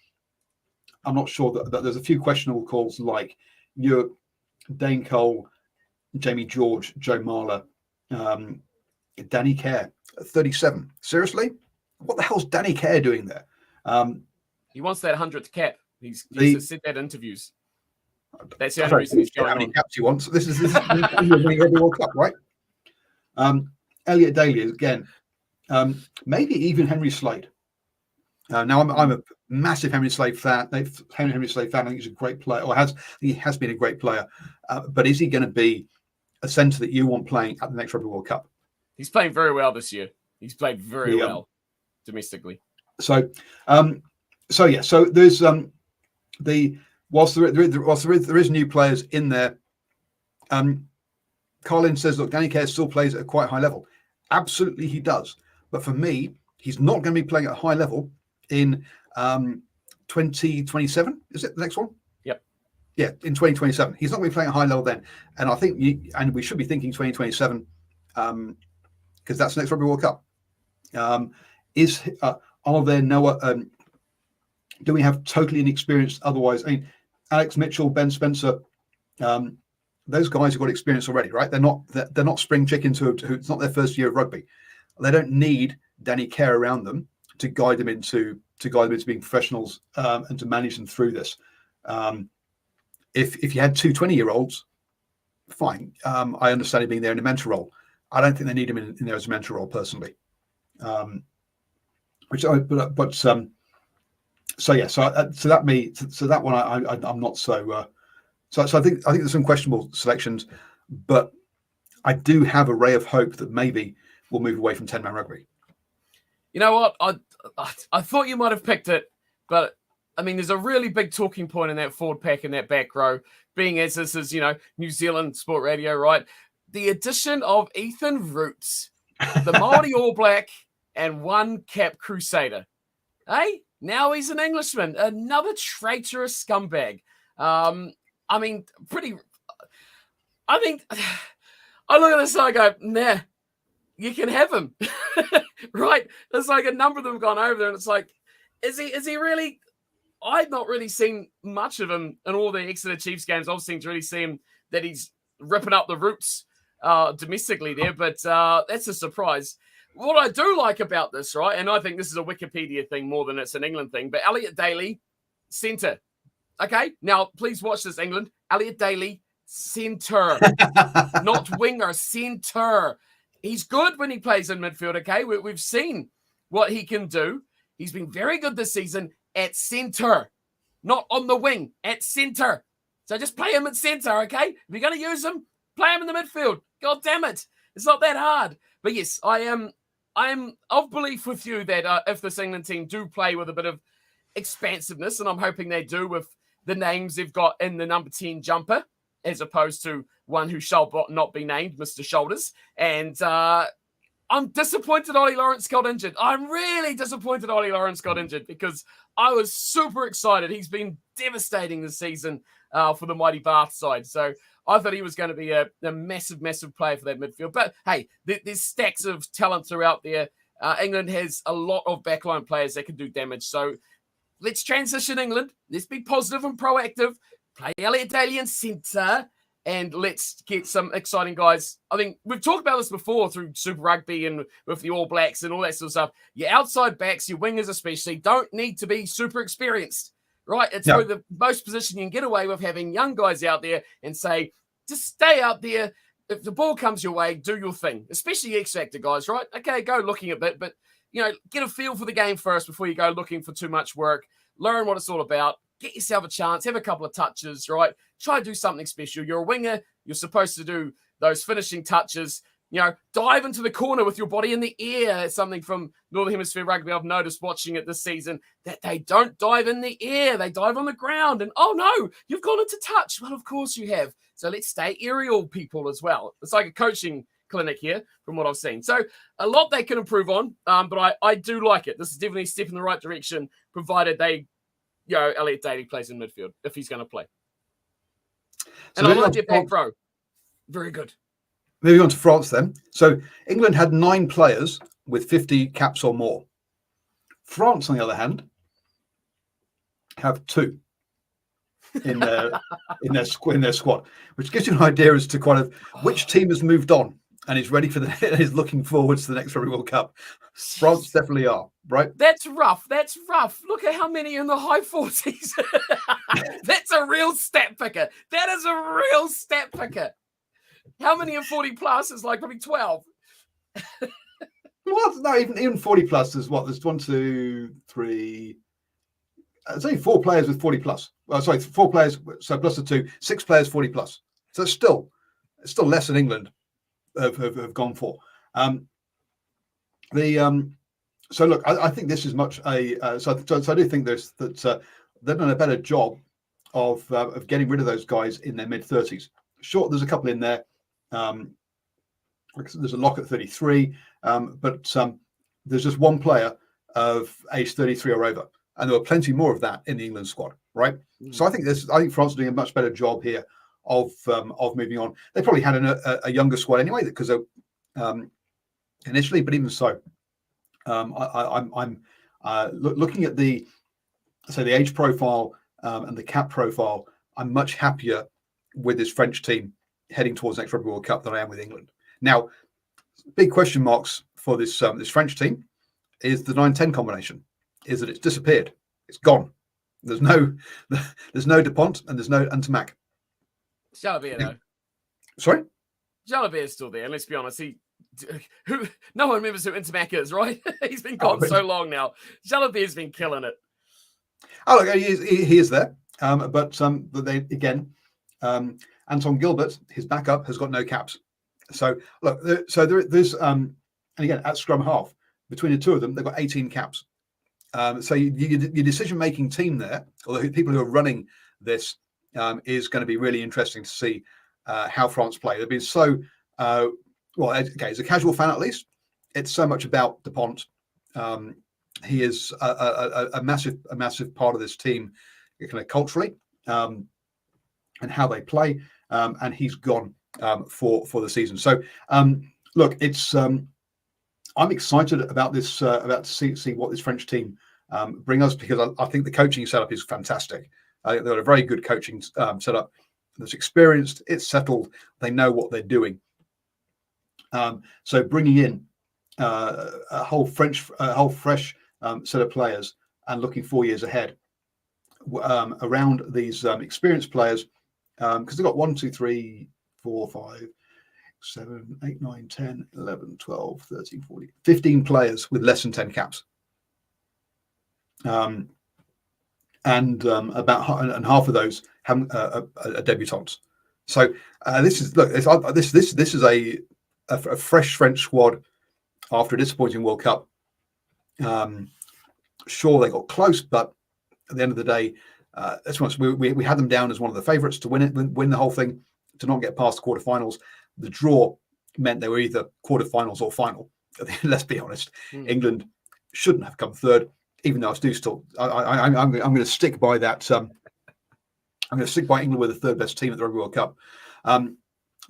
I'm not sure that there's a few questionable calls like your Dane Cole, Jamie George, Joe Marler, Danny Kerr, 37. Seriously? What the hell's Danny Kerr doing there? He wants that 100th cap. He's said that in interviews. That's the only reason he's going how many on. caps he wants. This is winning every World Cup, right? Elliot Daly, again, maybe even Henry Slade. Now I'm a massive Henry Slade fan. Henry Slade fan. I think he's a great player, or he has been a great player. But is he going to be a centre that you want playing at the next Rugby World Cup? He's playing very well this year. He's played very well domestically. So there's whilst there is new players in there. Carlin says, look, Danny Care still plays at a quite high level. Absolutely, he does. But for me, he's not going to be playing at a high level in 2027. Is it the next one? Yep. Yeah, in 2027. He's not going to be playing at a high level then. And I think we should be thinking 2027 because that's the next Rugby World Cup. Are there do we have totally inexperienced otherwise? I mean, Alex Mitchell, Ben Spencer, those guys have got experience already, right? They're not spring chickens who it's not their first year of rugby. They don't need Danny Care around them to guide them into being professionals and to manage them through this. If you had two 20-year-olds, fine. I understand him being there in a mentor role. I don't think they need him in there as a mentor role personally. So that one I'm not so. So I think there's some questionable selections, but I do have a ray of hope that maybe we'll move away from 10-man rugby. You know what? I thought you might have picked it, but I mean, there's a really big talking point in that forward pack in that back row, being as this is, New Zealand Sport Radio, right? The addition of Ethan Roots, the Māori All Black, and one cap Crusader. Hey, now he's an Englishman, another traitorous scumbag. I mean, I think I look at this and I go, nah, you can have him. Right? There's like a number of them have gone over there, and it's like, is he really? I've not really seen much of him in all the Exeter Chiefs games. I've seen to really see him that he's ripping up the Roots domestically there, but that's a surprise. What I do like about this, right, and I think this is a Wikipedia thing more than it's an England thing, but Elliot Daly, centre. Okay, now please watch this, England. Elliot Daly, centre, not winger, centre. He's good when he plays in midfield, okay? We've seen what he can do. He's been very good this season at centre, not on the wing, at centre. So just play him at centre, okay? If you're going to use him, play him in the midfield. God damn it. It's not that hard. But yes, I am of belief with you that if this England team do play with a bit of expansiveness, and I'm hoping they do with the names they've got in the number 10 jumper, as opposed to one who shall not be named, Mr. Shoulders. And I'm disappointed Ollie Lawrence got injured. I'm really disappointed Ollie Lawrence got injured because I was super excited. He's been devastating this season for the mighty Bath side. So I thought he was going to be a massive, massive player for that midfield. But hey, there's stacks of talents are out there. England has a lot of backline players that can do damage. So let's transition England. Let's be positive and proactive. Play Elliot Daly in centre, and let's get some exciting guys. I think we've talked about this before through Super Rugby and with the All Blacks and all that sort of stuff. Your outside backs, your wingers especially, don't need to be super experienced, right? It's probably the most position you can get away with having young guys out there and say, just stay out there. If the ball comes your way, do your thing, especially X Factor guys, right? Okay, go looking a bit, but get a feel for the game first before you go looking for too much work. Learn what it's all about. Get yourself a chance. Have a couple of touches, right? Try to do something special. You're a winger. You're supposed to do those finishing touches. Dive into the corner with your body in the air. It's something from Northern Hemisphere Rugby I've noticed watching it this season, that they don't dive in the air. They dive on the ground. And, oh, no, you've gone into touch. Well, of course you have. So let's stay aerial people as well. It's like a coaching clinic here from what I've seen. So a lot they can improve on, but I do like it. This is definitely a step in the right direction, provided they, Elliot Daly plays in midfield if he's going to play. And I like your back row. Very good. Moving on to France then. So England had 9 players with 50 caps or more. France, on the other hand, have 2 in their squad, which gives you an idea as to kind of which team has moved on and is ready for is looking forward to the next Rugby World Cup. France definitely are, right? That's rough. Look at how many in the high 40s. That's a real stat picker. That is a real stat picker. How many in 40 plus is like probably 12. What? No, even 40 plus. There's what? There's 1, 2, 3. There's only 4 players with 40 plus. Sorry, 4 players. So plus the 2, 6 players 40 plus. So it's still less than England have gone for. So look, I think this is much a. So I do think that they've done a better job of getting rid of those guys in their mid-30s. Sure, there's a couple in there. There's a lock at 33, but there's just one player of age 33 or over, and there were plenty more of that in the England squad, right? So I think France are doing a much better job here of moving on. They probably had a younger squad anyway because initially, but even so, I'm looking at the age profile and the cap profile. I'm much happier with this French team heading towards next Rugby World Cup than I am with England. Now, big question marks for this French team is the 9-10 combination. Is that it's disappeared? It's gone. There's no Dupont and there's no Ntamack. Jalabert, though. Sorry? Jalabert's still there. Let's be honest. No one remembers who Ntamack is, right? He's been gone so long now. Jalabert's been killing it. Oh, look, he is there. But they again, Anton Gilbert, his backup, has got no caps. So look, there's and again at scrum half between the two of them, they've got 18 caps. So your decision-making team there, or the people who are running this, is going to be really interesting to see how France play. They've been so well. Okay, as a casual fan at least, it's so much about Dupont. He is a massive part of this team, kind of culturally, and how they play. And he's gone for the season. So look, it's I'm excited about this, about to see what this French team bring us, because I think the coaching setup is fantastic. I think they've got a very good coaching setup. That's experienced, it's settled, they know what they're doing. So bringing in a whole fresh set of players and looking 4 years ahead around these experienced players, because they've got 1, 2, 3, 4, 5, 7, 8, 9, 10, 11, 12, 13, 14, 15 players with less than 10 caps. And half of those haven't are debutants. So this is a fresh French squad after a disappointing World Cup. Sure, they got close, but at the end of the day, we had them down as one of the favourites to win the whole thing, to not get past the quarterfinals. The draw meant they were either quarterfinals or final. Let's be honest. England shouldn't have come third, even though I'm going to stick by that. I'm going to stick by England with the third best team at the Rugby World Cup.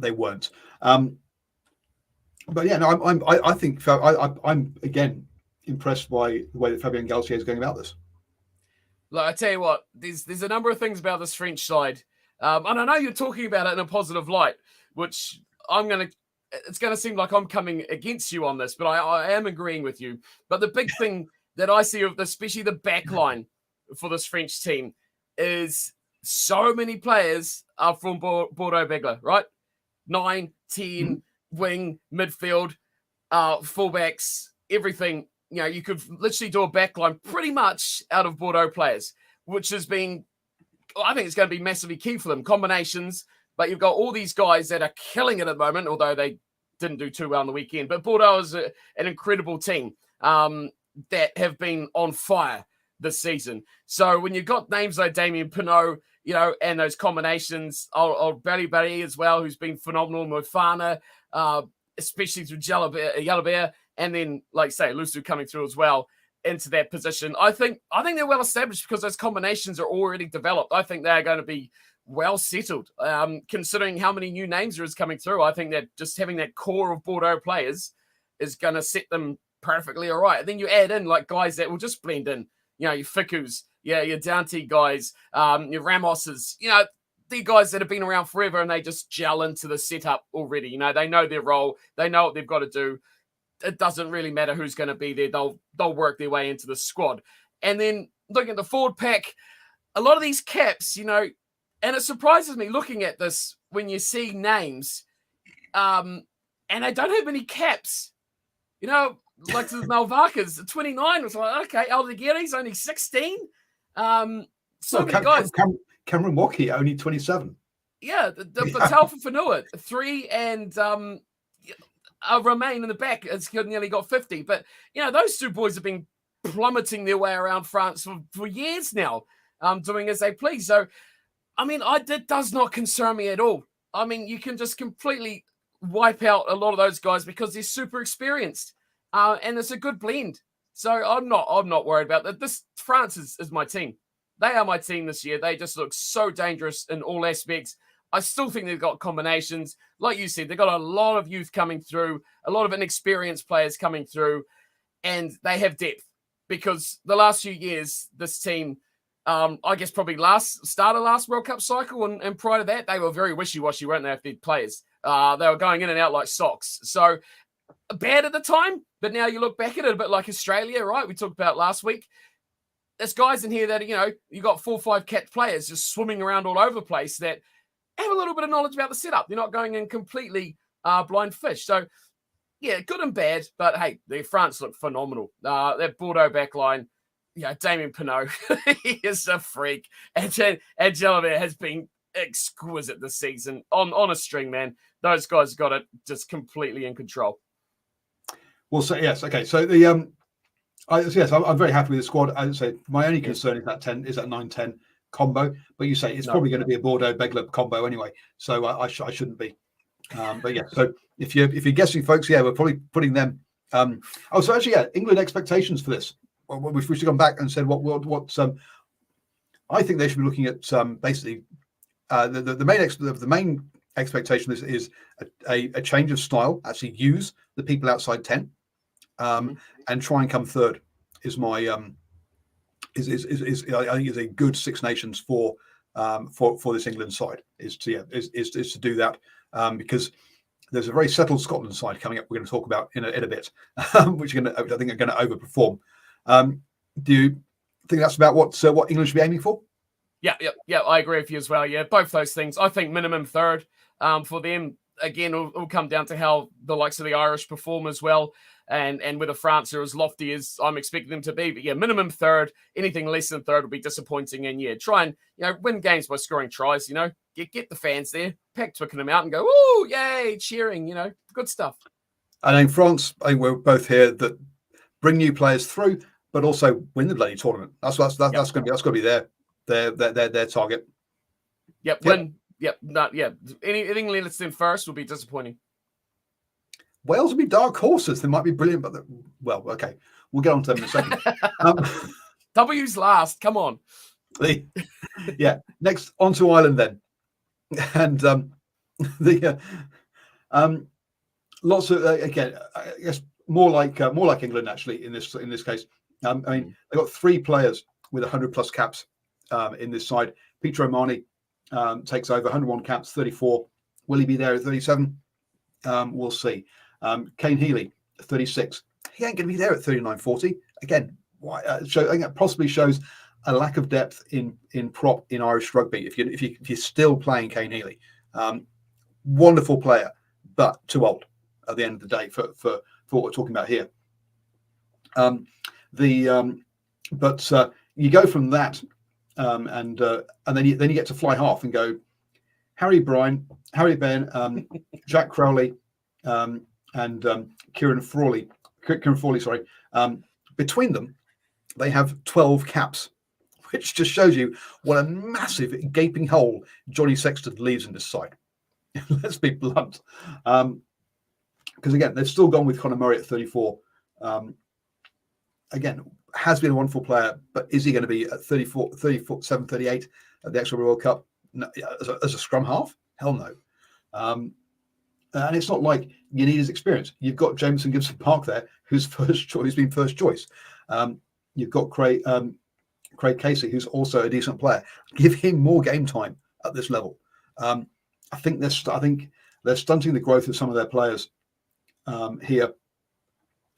They weren't. But yeah, no, I think I'm again impressed by the way that Fabien Galtier is going about this. Look, I tell you what, there's a number of things about this French side, and I know you're talking about it in a positive light, which it's going to seem like I'm coming against you on this, but I am agreeing with you. But the big thing that I see, especially the back line for this French team, is so many players are from Bordeaux-Bègles, right? 9, 10, wing, midfield, fullbacks, everything. You know, you could literally do a backline pretty much out of Bordeaux players, which has been, I think it's going to be massively key for them. Combinations, but you've got all these guys that are killing it at the moment, although they didn't do too well on the weekend. But Bordeaux is an incredible team that have been on fire this season. So when you've got names like Damien Penaud, you know, and those combinations, Barry as well, who's been phenomenal, Mofana, especially through Jalabert, and then, like say, Lusu coming through as well into that position. I think they're well established because those combinations are already developed. I think they're going to be well settled, considering how many new names there is coming through. I think that just having that core of Bordeaux players is going to set them perfectly all right. And then you add in like guys that will just blend in. You know, your Ficus, your Dante guys, your Ramoses, you know, the guys that have been around forever and they just gel into the setup already. You know, they know their role. They know what they've got to do. It doesn't really matter who's going to be there. They'll work their way into the squad. And then looking at the forward pack, a lot of these caps, you know, and it surprises me looking at this when you see names and they don't have any caps. You know, like the Malvarkas, 29. Was like, okay, Aldeguerri's only 16. Many guys. Cameron Waukee, only 27. Yeah, but Talfa Fanua, 3, and Romain in the back has nearly got 50. But, those two boys have been plummeting their way around France for years now, doing as they please. So, that does not concern me at all. You can just completely wipe out a lot of those guys because they're super experienced, and it's a good blend. So I'm not worried about that. This France is my team. They are my team this year. They just look so dangerous in all aspects. I still think they've got combinations. Like you said, they've got a lot of youth coming through, a lot of inexperienced players coming through, and they have depth. Because the last few years, this team, I guess probably started last World Cup cycle, and prior to that, they were very wishy-washy, weren't they, if they're players? They were going in and out like socks. So bad at the time, but now you look back at it a bit like Australia, right? We talked about last week. There's guys in here that, you got 4 or 5 cat players just swimming around all over the place that have a little bit of knowledge about the setup. They're not going in completely blind fish. So, yeah, good and bad, but hey, the France look phenomenal. That Bordeaux backline, Damien Pinot, he is a freak. And Jalabert has been exquisite this season on a string, man. Those guys got it just completely in control. Well, so yes, okay. So I'm very happy with the squad. I would say my only concern is that 9-10 combo, but you say it's probably going to be a Bordeaux Begler combo anyway, so I shouldn't be. But yeah, so if you're guessing, folks, we're probably putting them. England expectations for this. Well, we should have gone back and said what I think they should be looking at. Basically, the main expectation is a change of style. Actually, use the people outside 10, and try and come third. Is my I think is a good Six Nations for this England side is to do that, because there's a very settled Scotland side coming up. We're going to talk about in a bit, which I think are going to overperform. Do you think that's about what England should be aiming for? Yeah, I agree with you as well. Yeah, both those things. I think minimum third for them. Again, it'll come down to how the likes of the Irish perform as well. And whether France are as lofty as I'm expecting them to be. But yeah, minimum third. Anything less than third will be disappointing. And yeah, try and win games by scoring tries. Get the fans there, Peck Twickenham out and go, "Ooh, yay!" cheering. Good stuff. I think France. I think we're both here that bring new players through, but also win the bloody tournament. That's going to be their target. Yep. Win. Yep. Anything less than first will be disappointing. Wales will be dark horses. They might be brilliant, but okay. We'll get on to them in a second. W's last. Come on. Next, on to Ireland then. And lots of again, I guess more like England actually in this case. They've got 3 players with 100+ caps in this side. Peter O'Mahony takes over 101 caps, 34. Will he be there at 37? We'll see. Kane Healy, 36. He ain't going to be there at 39-40. Again, why? I think that possibly shows a lack of depth in prop in Irish rugby. If you're still playing Kane Healy, wonderful player, but too old at the end of the day for what we're talking about here. But you go from that, and then you get to fly half and go Harry Ben, Jack Crowley, and Kieran Frawley. Sorry. Between them, they have 12 caps, which just shows you what a massive gaping hole Johnny Sexton leaves in this side. Let's be blunt. Because again, they've still gone with Conor Murray at 34. Again, has been a wonderful player, but is he going to be at 37, 38 at the actual World Cup? No, as a scrum half? Hell no. And it's not like you need his experience. You've got Jameson Gibson Park there, who's been first choice. You've got Craig Casey, who's also a decent player. Give him more game time at this level. I think they're stunting the growth of some of their players here.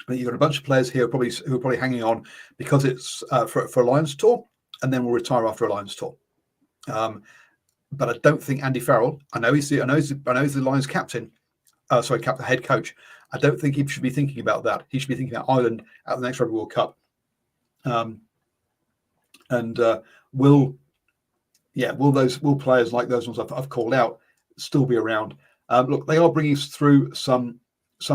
You've got a bunch of players here who are probably hanging on because it's for a Lions tour, and then will retire after a Lions tour. But I don't think Andy Farrell. I know he's the Lions captain. Head coach. I don't think he should be thinking about that. He should be thinking about Ireland at the next Rugby World Cup. Will players like those ones I've called out still be around? Look, they are bringing through some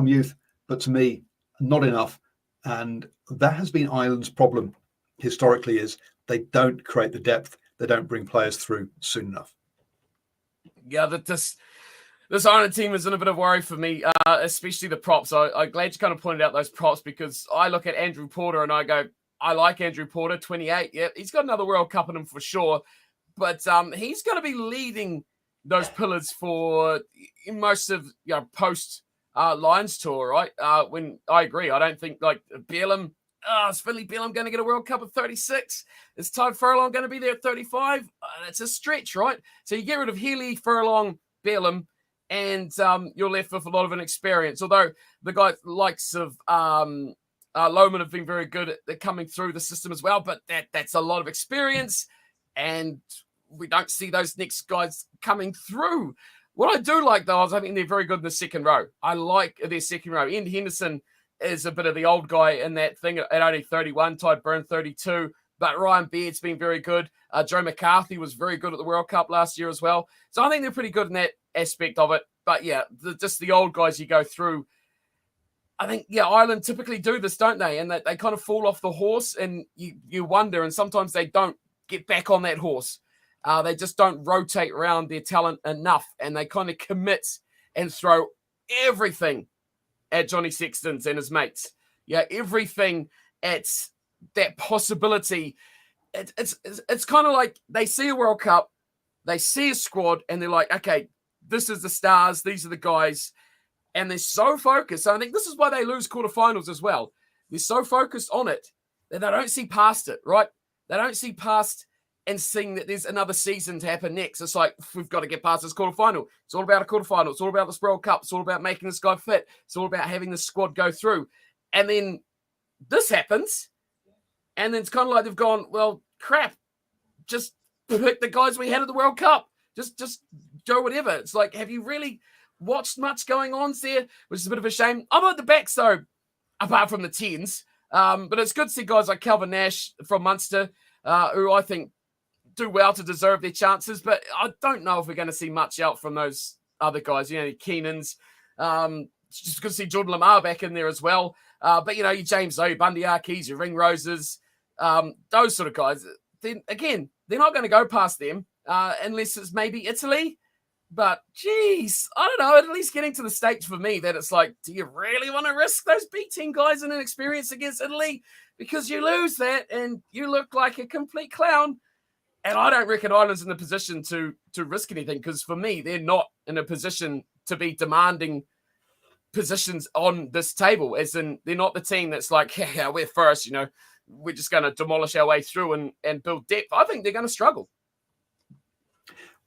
youth, but to me, not enough. And that has been Ireland's problem historically, is they don't create the depth. They don't bring players through soon enough. Yeah, this Ireland team is in a bit of worry for me, especially the props. I'm glad you kind of pointed out those props, because I look at Andrew Porter and I go, I like Andrew Porter, 28. Yeah, he's got another World Cup in him for sure. But he's going to be leading those pillars for most of post Lions tour, right? When I agree, I don't think like Bielam. Is Finley Bielam going to get a World Cup at 36? Is Todd Furlong going to be there at 35? That's a stretch, right? So you get rid of Healy, Furlong, Bielam, and you're left with a lot of inexperience. Although the guys likes of Lohman have been very good at coming through the system as well, but that's a lot of experience, and we don't see those next guys coming through. What I do like, though, is I think they're very good in the second row. I like their second row. Ian Henderson is a bit of the old guy in that thing at only 31, Todd Byrne 32, but Ryan Beard's been very good. Joe McCarthy was very good at the World Cup last year as well. So I think they're pretty good in that aspect of it. But yeah, just the old guys you go through. I think, Ireland typically do this, don't they? And they kind of fall off the horse, and you wonder, and sometimes they don't get back on that horse. They just don't rotate around their talent enough, and they kind of commit and throw everything at Johnny Sextons and his mates. Yeah, everything at that possibility. It's kind of like they see a World Cup, they see a squad, and they're like, okay, this is the stars, these are the guys, and they're so focused. So I think this is why they lose quarterfinals as well. They're so focused on it that they don't see past it, right? They don't see past and seeing that there's another season to happen next. It's like, we've got to get past this quarterfinal. It's all about a quarterfinal. It's all about this World Cup. It's all about making this guy fit. It's all about having the squad go through. And then this happens, and then it's kind of like they've gone, well, crap, just pick the guys we had at the World Cup. Just do whatever. It's like, have you really watched much going on there? Which is a bit of a shame. I'm at the backs, though, apart from the 10s. But it's good to see guys like Calvin Nash from Munster, who I think do well to deserve their chances, but I don't know if we're going to see much out from those other guys. Keenan's, just good to see Jordan Lamar back in there as well. But your James O, Bundy Arkeys, your Ring Roses, those sort of guys. Then again, they're not going to go past them unless it's maybe Italy. But geez, I don't know. At least getting to the stage for me, that it's like, do you really want to risk those B-team guys in an experience against Italy? Because you lose that and you look like a complete clown. And I don't reckon Ireland's in the position to risk anything, because for me, they're not in a position to be demanding positions on this table. As in, they're not the team that's like, yeah, we're first, we're just going to demolish our way through and build depth. I think they're going to struggle.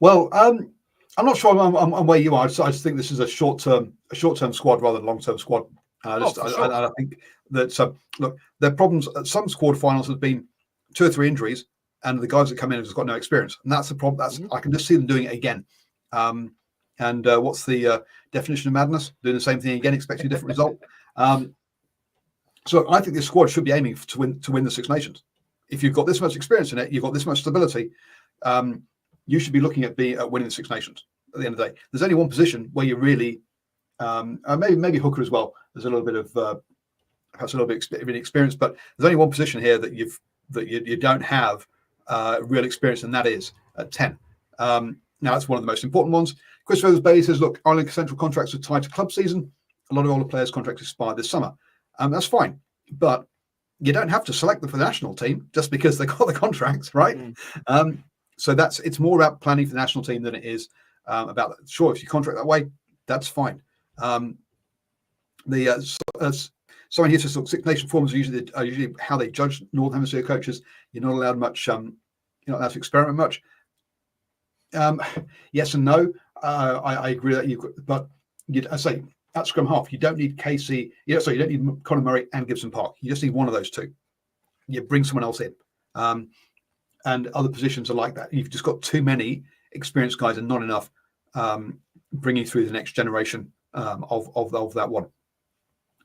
Well, I'm not sure I'm where you are. I just think this is a short-term squad rather than long-term squad. I think that look, their problems at some quarterfinals have been 2 or 3 injuries, and the guys that come in have just got no experience, and that's the problem. I can just see them doing it again. And what's the definition of madness? Doing the same thing again, expecting a different result. So I think this squad should be aiming to win the Six Nations. If you've got this much experience in it, you've got this much stability, you should be looking at winning the Six Nations. At the end of the day, there's only one position where you really, maybe hooker as well. There's a little bit of perhaps a little bit of experience, but there's only one position here that you don't have real experience, and that is at 10. Now that's one of the most important ones. Chris Feathers-Bailey says, look, Ireland central contracts are tied to club season. A lot of older players' contracts expire this summer. That's fine, but you don't have to select them for the national team just because they got the contracts, right? So it's more about planning for the national team than it is about, sure, if you contract that way, that's fine. Someone here says, look, Six Nation forms are usually how they judge Northern Hemisphere coaches. You're not allowed much, you're not allowed to experiment much. Yes and no. I agree that but I say at scrum half, you don't need Casey. You don't need Conor Murray and Gibson Park. You just need one of those two. You bring someone else in, and other positions are like that. You've just got too many experienced guys and not enough bringing through the next generation of that one.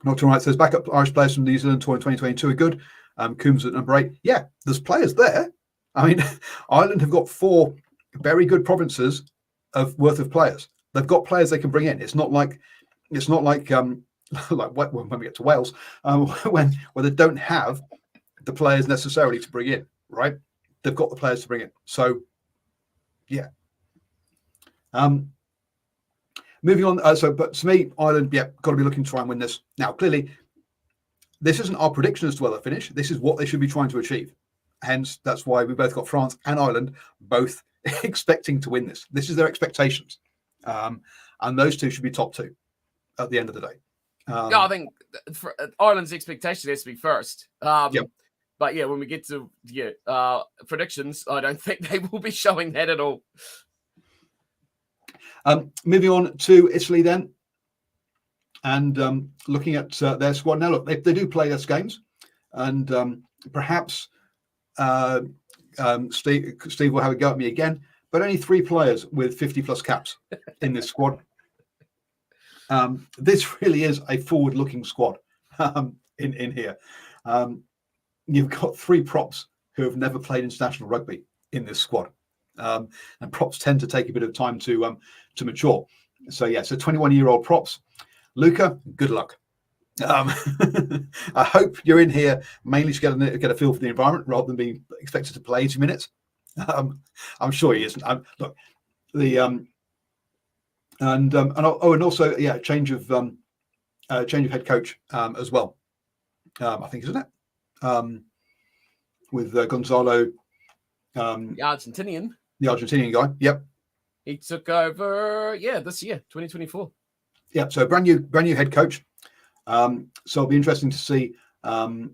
Not all right. Says backup Irish players from New Zealand tour in 2022 are good. Coombs at number 8. Yeah, there's players there. I mean, Ireland have got 4 very good provinces worth of players. They've got players they can bring in. It's not like like when we get to Wales, when they don't have the players necessarily to bring in. Right? They've got the players to bring in. So, yeah. Moving on. But to me, Ireland, yeah, got to be looking to try and win this. Now, clearly, this isn't our prediction as to where they'll finish. This is what they should be trying to achieve. Hence, that's why we both got France and Ireland both expecting to win this. This is their expectations. And those two should be top 2 at the end of the day. Yeah, I think for Ireland's expectation has to be first. Yep. But yeah, when we get to predictions, I don't think they will be showing that at all. Moving on to Italy then, and looking at their squad. Now, look, they do play less games, and perhaps Steve will have a go at me again, but only 3 players with 50-plus caps in this squad. This really is a forward-looking squad in here. You've got 3 props who have never played international rugby in this squad, and props tend to take a bit of time to mature. So 21-year-old props. Luca, good luck. I hope you're in here mainly to get a feel for the environment rather than being expected to play 80 minutes. I'm sure he isn't. Look, the and also change of head coach as well. I think, isn't it? With Gonzalo, the Argentinian guy. Yep. He took over, this year, 2024. Yeah, so brand new head coach. So it'll be interesting to see what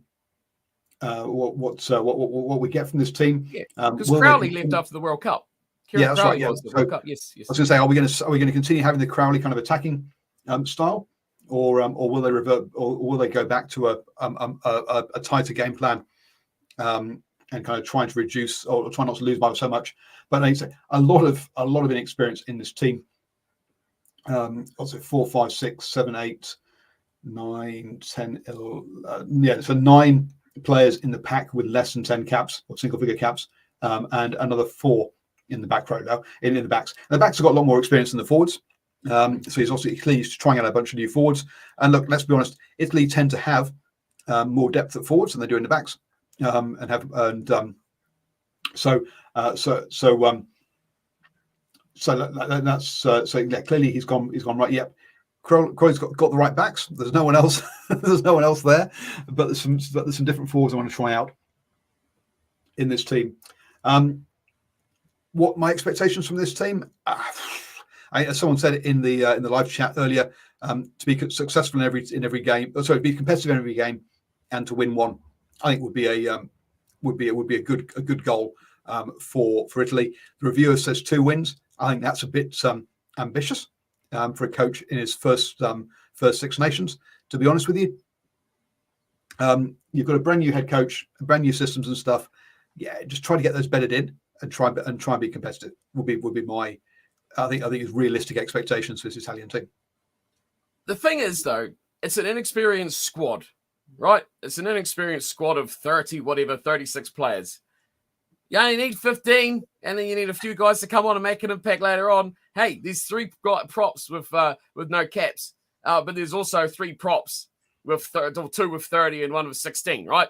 we get from this team. Yeah, because Crowley left after the World Cup. That's right. Yeah. World Cup. Yes. I was going to say, are we going to continue having the Crowley kind of attacking style, or will they revert, or will they go back to a tighter game plan, and kind of trying to reduce or try not to lose by so much? But like I say, a lot of inexperience in this team. Also 4, 5, 6, 7, 8, 9, 10, 11, so 9 players in the pack with less than 10 caps or single figure caps, and another 4 in the back row now, in the backs. And the backs have got a lot more experience than the forwards. So he's also trying out a bunch of new forwards. And look, let's be honest, Italy tend to have more depth at forwards than they do in the backs, clearly he's gone right. Yep, Crowley's got the right backs. There's no one else. There's no one else there. But there's some different forwards I want to try out in this team. What my expectations from this team? As someone said in the live chat earlier, to be successful in every game. Be competitive in every game, and to win one, I think would be a good goal for Italy. The reviewer says 2 wins. I think that's a bit ambitious for a coach in his first 6 Nations. To be honest with you, you've got a brand new head coach, brand new systems and stuff. Yeah, just try to get those bedded in and try and be competitive. Would be my I think it's realistic expectations for this Italian team. The thing is, though, it's an inexperienced squad, right? It's an inexperienced squad of 36 players. You only need 15, and then you need a few guys to come on and make an impact later on. Hey, there's 3 props with no caps, but there's also 3 props with 2 with 30 and 1 with 16, right?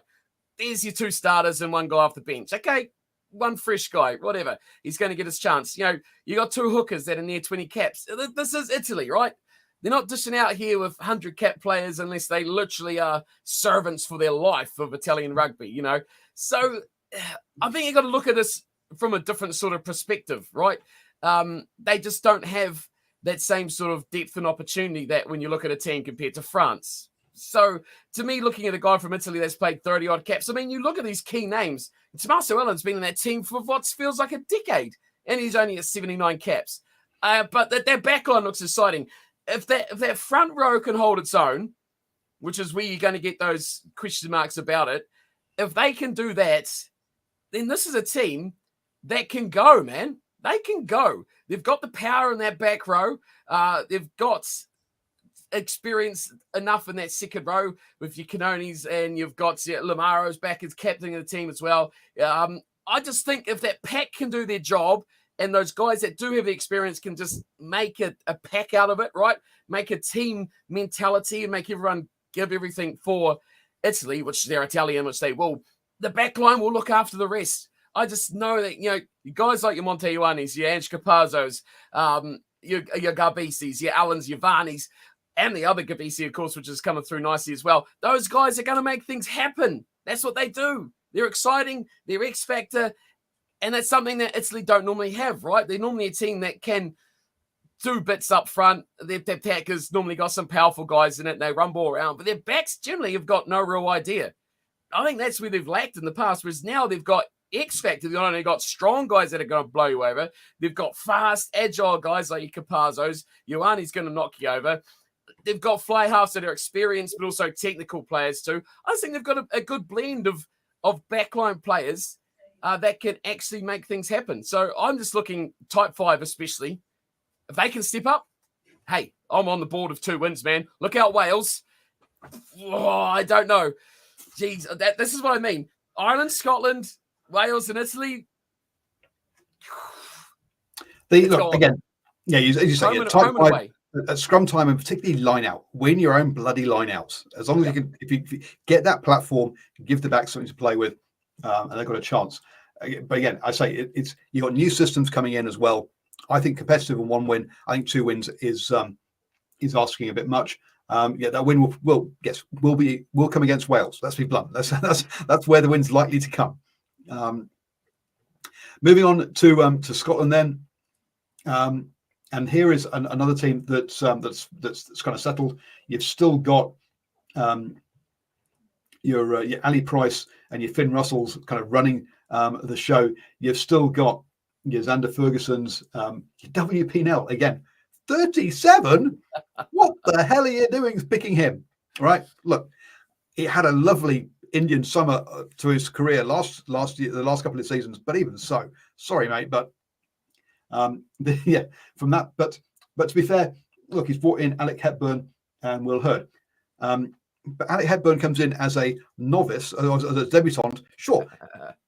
There's your 2 starters and 1 guy off the bench. Okay, 1 fresh guy, whatever. He's going to get his chance. You know, you got 2 hookers that are near 20 caps. This is Italy, right? They're not dishing out here with 100 cap players unless they literally are servants for their life of Italian rugby, you know? So I think you got to look at this from a different sort of perspective, right? They just don't have that same sort of depth and opportunity that when you look at a team compared to France. So to me, looking at a guy from Italy that's played 30-odd caps, I mean, you look at these key names. Tommaso Ellen's been in that team for what feels like a decade, and he's only at 79 caps. But their backline looks exciting. If that front row can hold its own, which is where you're going to get those question marks about it, if they can do that, then this is a team that can go, man. They can go. They've got the power in that back row. They've got experience enough in that second row with your Canones, and you've got Lamaro's back as captain of the team as well. I just think if that pack can do their job, and those guys that do have the experience can just make a pack out of it, right? Make a team mentality and make everyone give everything for Italy, which they're Italian, which they will. The back line will look after the rest. I just know that, guys like your Montejuanis, your Ange Capazzos, your Garbisis, your Allens, your Varneys, and the other Gabisi, of course, which is coming through nicely as well. Those guys are going to make things happen. That's what they do. They're exciting. They're X Factor. And that's something that Italy don't normally have, right? They're normally a team that can do bits up front. Their attackers normally got some powerful guys in it, and they run ball around. But their backs generally have got no real idea. I think that's where they've lacked in the past, whereas now they've got X Factor. They've not only got strong guys that are going to blow you over, they've got fast, agile guys like your Capazzos. Ioanni's going to knock you over. They've got fly halves that are experienced, but also technical players too. I just think they've got a good blend of backline players that can actually make things happen. So I'm just looking type 5 especially. If they can step up, hey, I'm on the board of 2 wins, man. Look out, Wales. Oh, I don't know. Jeez, this is what I mean. Ireland, Scotland, Wales, and Italy. Again, yeah, as you say, type 5 at scrum time, and particularly line out. Win your own bloody line outs. As long as you can, if you get that platform, give the back something to play with, and they've got a chance. But again, I say it's you've got new systems coming in as well. I think competitive and 1 win. I think 2 wins is asking a bit much. That win will come against Wales. Let's be blunt. That's where the win's likely to come. Moving on to Scotland then, and here is another team that's kind of settled. You've still got your Ali Price and your Finn Russells kind of running the show. You've still got your Xander Ferguson's, your WP Nell again. 37? What the hell are you doing picking him? Right? Look, he had a lovely Indian summer to his career last year, the last couple of seasons, but even so, sorry, mate, but from that, but to be fair, look, he's brought in Alec Hepburn and Will Hurd. But Alec Hepburn comes in as a novice, as a debutant, sure,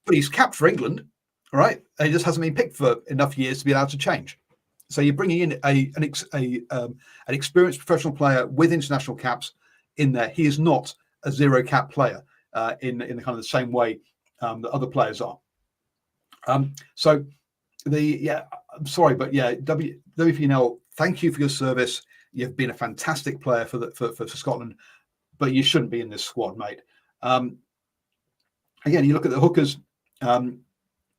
but he's capped for England, right? And he just hasn't been picked for enough years to be allowed to change. So you're bringing in an experienced professional player with international caps in there. He is not a 0 cap player in the kind of the same way that other players are. I'm sorry, but WPNL, thank you for your service. You've been a fantastic player for Scotland, but you shouldn't be in this squad, mate. Again, you look at the hookers.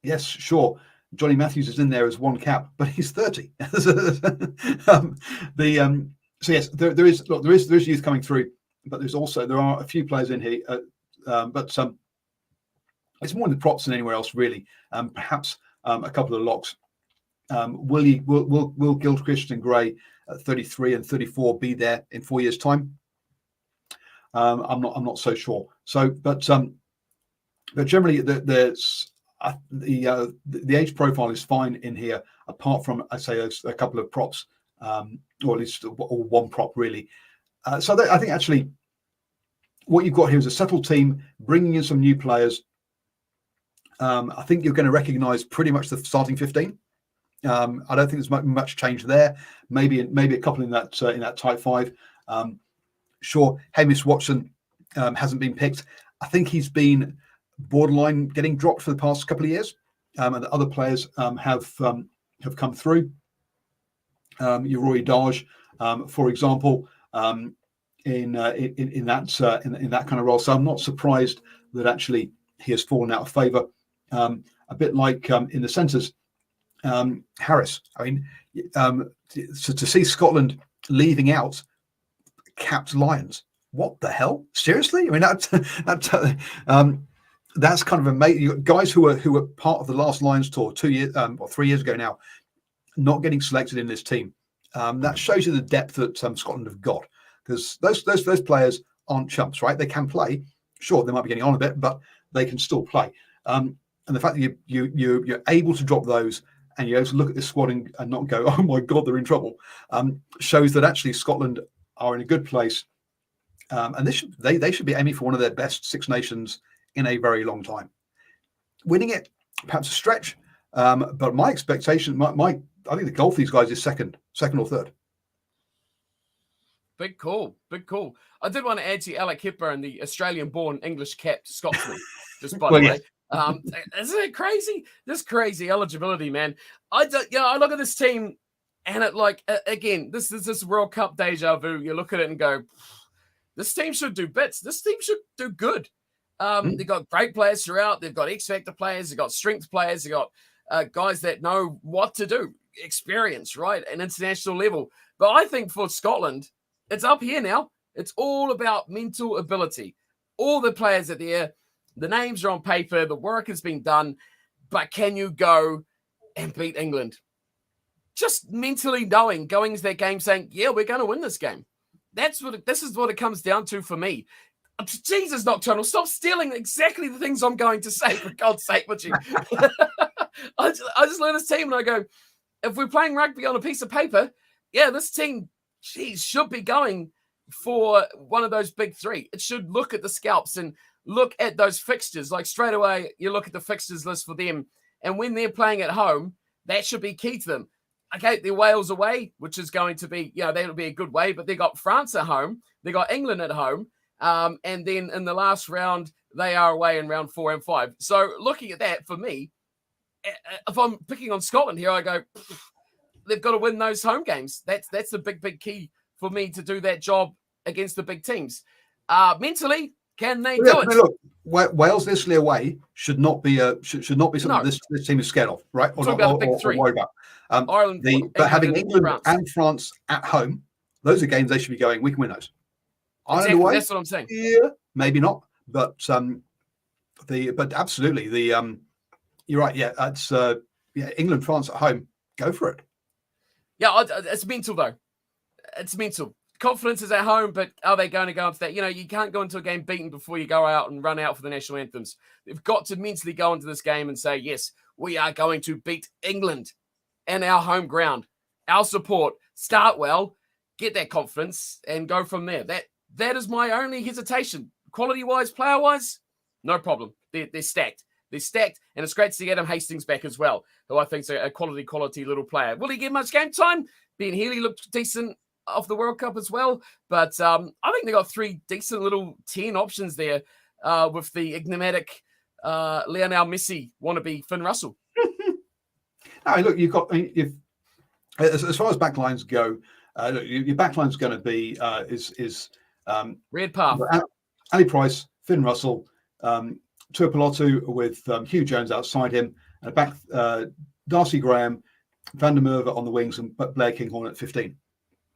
Yes, sure. Johnny Matthews is in there as 1 cap, but he's 30. So yes, there is youth coming through, but there are a few players in here, but it's more in the props than anywhere else really. Perhaps a couple of locks. Will Gilchrist and Gray at 33 and 34 be there in 4 years' time? I'm not so sure. So, but generally there's. The age profile is fine in here, apart from I say a couple of props, or at least 1 prop really. I think actually what you've got here is a settled team bringing in some new players. I think you're going to recognise pretty much the starting 15. I don't think there's much change there. Maybe a couple in that type 5. Sure, Hamish Watson hasn't been picked. I think he's been borderline getting dropped for the past couple of years, and the other players have come through. Your Roy Darge, for example, in that kind of role. So I'm not surprised that actually he has fallen out of favour. A bit like in the centres, Harris. I mean, so to see Scotland leaving out capped Lions, what the hell? Seriously? I mean, that's kind of amazing. Guys who were part of the last Lions tour 2 years or 3 years ago now, not getting selected in this team. That shows you the depth that Scotland have got, because those players aren't chumps, right? They can play. Sure, they might be getting on a bit, but they can still play. And the fact that you're able to drop those and you're able to look at this squad and not go, oh my God, they're in trouble, shows that actually Scotland are in a good place. And they should be aiming for one of their best Six Nations in a very long time. Winning it, perhaps a stretch, but my expectation, I think the goal for these guys is second or third. Big call. I did want to add to Alec Hepburn, the Australian-born English-capped Scotsman, just by the way. Isn't it crazy? This crazy eligibility, man. I look at this team, and it again, this is this World Cup deja vu. You look at it and go, this team should do bits. This team should do good. They've got great players throughout. They've got X-Factor players. They've got strength players. They've got guys that know what to do, experience, right, at an international level. But I think for Scotland, it's up here now. It's all about mental ability. All the players are there. The names are on paper. The work has been done. But can you go and beat England? Just mentally going into that game saying, yeah, we're going to win this game. This is what it comes down to for me. Jesus, Nocturnal, stop stealing exactly the things I'm going to say, for God's sake, would you? I just look at this team and I go, if we're playing rugby on a piece of paper, yeah, this team, should be going for one of those big three. It should look at the scalps and look at those fixtures. Like straight away, you look at the fixtures list for them. And when they're playing at home, that should be key to them. Okay, they're Wales away, which is going to be, that'll be a good way. But they got France at home. They got England at home. And then in the last round, they are away in round 4 and 5. So looking at that, for me, if I'm picking on Scotland here, I go, they've got to win those home games. That's the big key for me to do that job against the big teams. Mentally, can they do it? Look, Wales initially away should not be something this team is scared of, right? Or worried about. Ireland, but having England and France at home, those are games they should be going, we can win those. Exactly, away, that's what I'm saying. Yeah, maybe not, but absolutely you're right. Yeah, it's England, France at home. Go for it. Yeah, it's mental though. It's mental. Confidence is at home, but are they going to go into that? You can't go into a game beaten before you go out and run out for the national anthems. They've got to mentally go into this game and say, yes, we are going to beat England and our home ground. Our support, start well, get that confidence, and go from there. That is my only hesitation. Quality-wise, player-wise, no problem. They're stacked. They're stacked, and it's great to see Adam Hastings back as well, who I think is a quality little player. Will he get much game time? Ben Healy looked decent off the World Cup as well, but I think they got 3 decent little 10 options there with the enigmatic Lionel Messi wannabe Finn Russell. No, look, as far as backlines go, your backline's going to be Redpath, Ali Price, Finn Russell, Tuipulotu with Hugh Jones outside him, and back Darcy Graham, Van der Merwe on the wings, and Blair Kinghorn at 15.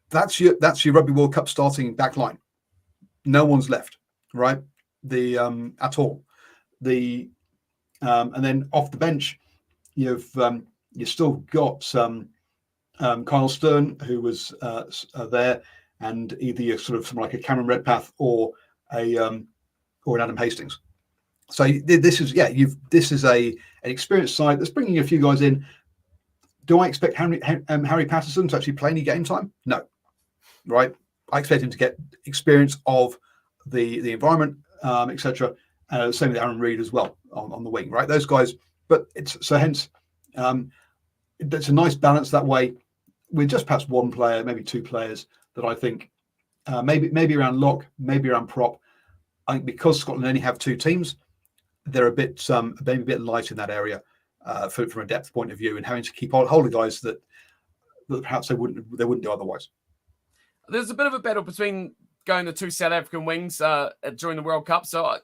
That's your Rugby World Cup starting backline. No one's left, right? At all. And then off the bench, you've still got Kyle Stern, who was there, and either you're sort of someone like a Cameron Redpath or an Adam Hastings. So this is an experienced side that's bringing a few guys in. Do I expect Harry Patterson to actually play any game time? No, right? I expect him to get experience of the environment, etc. Same with Aaron Reid as well on the wing, right? Those guys, but it's a nice balance that way. With just perhaps one player, maybe 2 players that I think maybe around lock, maybe around prop. I think because Scotland only have 2 teams, they're maybe a bit light in that area from a depth point of view, and having to keep hold of guys that perhaps they wouldn't do otherwise. There's a bit of a battle between going the 2 South African wings during the World Cup, so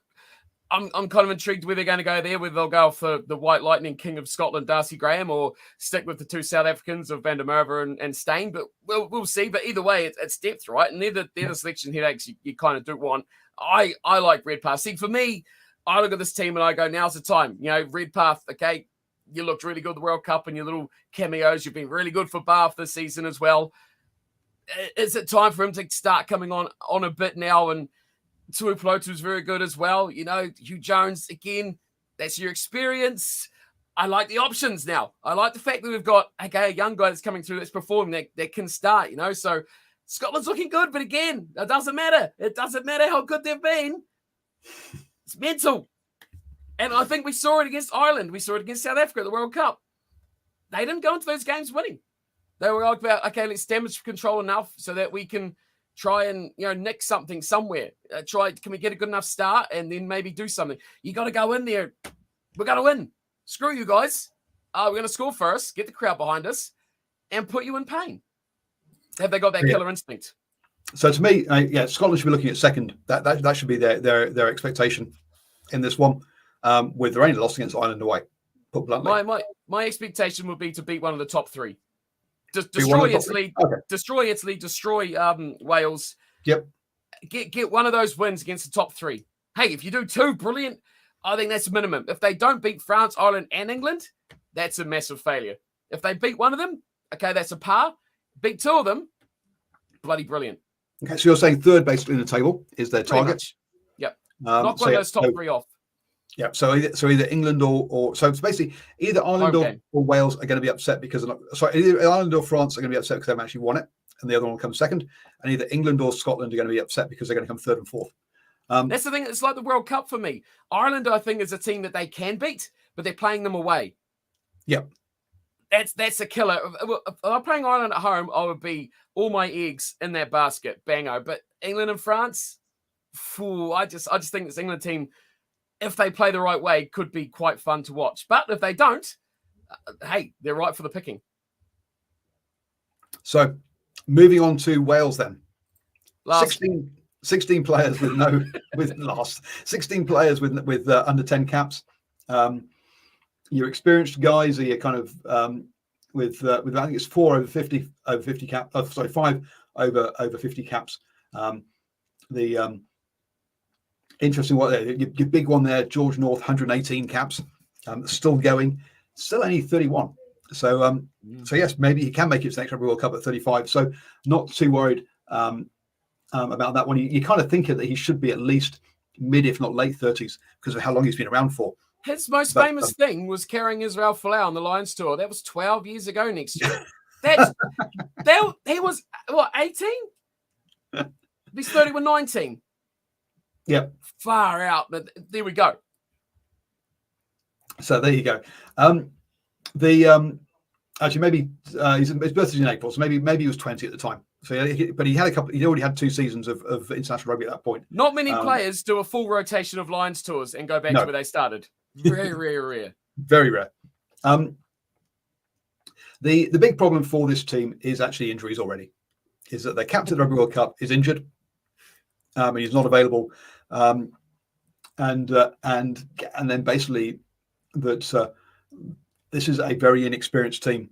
I'm kind of intrigued where they're going to go there, whether they'll go for the White Lightning King of Scotland, Darcy Graham, or stick with the 2 South Africans of Van der Merwe and Steyn. But we'll see. But either way, it's depth, right? And they're the selection headaches you kind of do want. I like Redpath. See, for me, I look at this team and I go, now's the time. Redpath, okay, you looked really good at the World Cup and your little cameos. You've been really good for Bath this season as well. Is it time for him to start coming on a bit now? And Tuipulotu is very good as well. Hugh Jones, again, that's your experience. I like the options now. I like the fact that we've got, a young guy that's coming through that's performing that can start, So Scotland's looking good, but again, it doesn't matter. It doesn't matter how good they've been. It's mental. And I think we saw it against Ireland. We saw it against South Africa at the World Cup. They didn't go into those games winning. They were like, about, okay, let's damage control enough so that we can try and, nick something somewhere. Can we get a good enough start and then maybe do something? You got to go in there. We're going to win. Screw you guys. We're going to score first, get the crowd behind us, and put you in pain. Have they got that killer instinct? So to me, Scotland should be looking at second. That should be their expectation in this one. With their only loss against Ireland away, put bluntly. My expectation would be to beat one of the top three. Destroy Italy, okay. Destroy Wales. Yep. Get one of those wins against the top three. Hey, if you do two, brilliant. I think that's minimum. If they don't beat France, Ireland, and England, that's a massive failure. If they beat one of them, okay, that's a par. Beat two of them, bloody brilliant. Okay, so you're saying third basically in the table is their target. Yep. Knock one of those top three off. Yeah, so either England or so it's basically either Ireland or Wales are going to be upset because either Ireland or France are going to be upset because they haven't actually won it, and the other one will come second, and either England or Scotland are going to be upset because they're going to come third and fourth. That's the thing. It's like the World Cup for me. Ireland, I think, is a team that they can beat, but they're playing them away. Yep. That's a killer. If I'm playing Ireland at home, I would be all my eggs in that basket, bango. But England and France, I just think this England team, if they play the right way, could be quite fun to watch. But if they don't, hey, they're right for the picking. So, moving on to Wales then. 16 players with 16 players with under 10 caps. Your experienced guys are kind of with I think it's 4 over 50 cap. 5 over 50 caps. The interesting one there, your big one there, George North, 118 caps, still going, still only 31. So yes, maybe he can make it to the next Rugby World Cup at 35. So not too worried about that one. You kind of think that he should be at least mid, if not late 30s, because of how long he's been around for. His most famous thing was carrying Israel Folau on the Lions tour. That was 12 years ago next year. He was, 18? He's 31, 19. Yep. Far out, but there we go. So there you go. Actually, maybe his birthday's in April, so maybe he was 20 at the time. So, but he already had 2 seasons of international rugby at that point. Not many players do a full rotation of Lions tours and go back to where they started. Very rare. Very rare. The big problem for this team is actually injuries already. Is that their captain of the Rugby World Cup is injured, and he's not available, and then basically that this is a very inexperienced team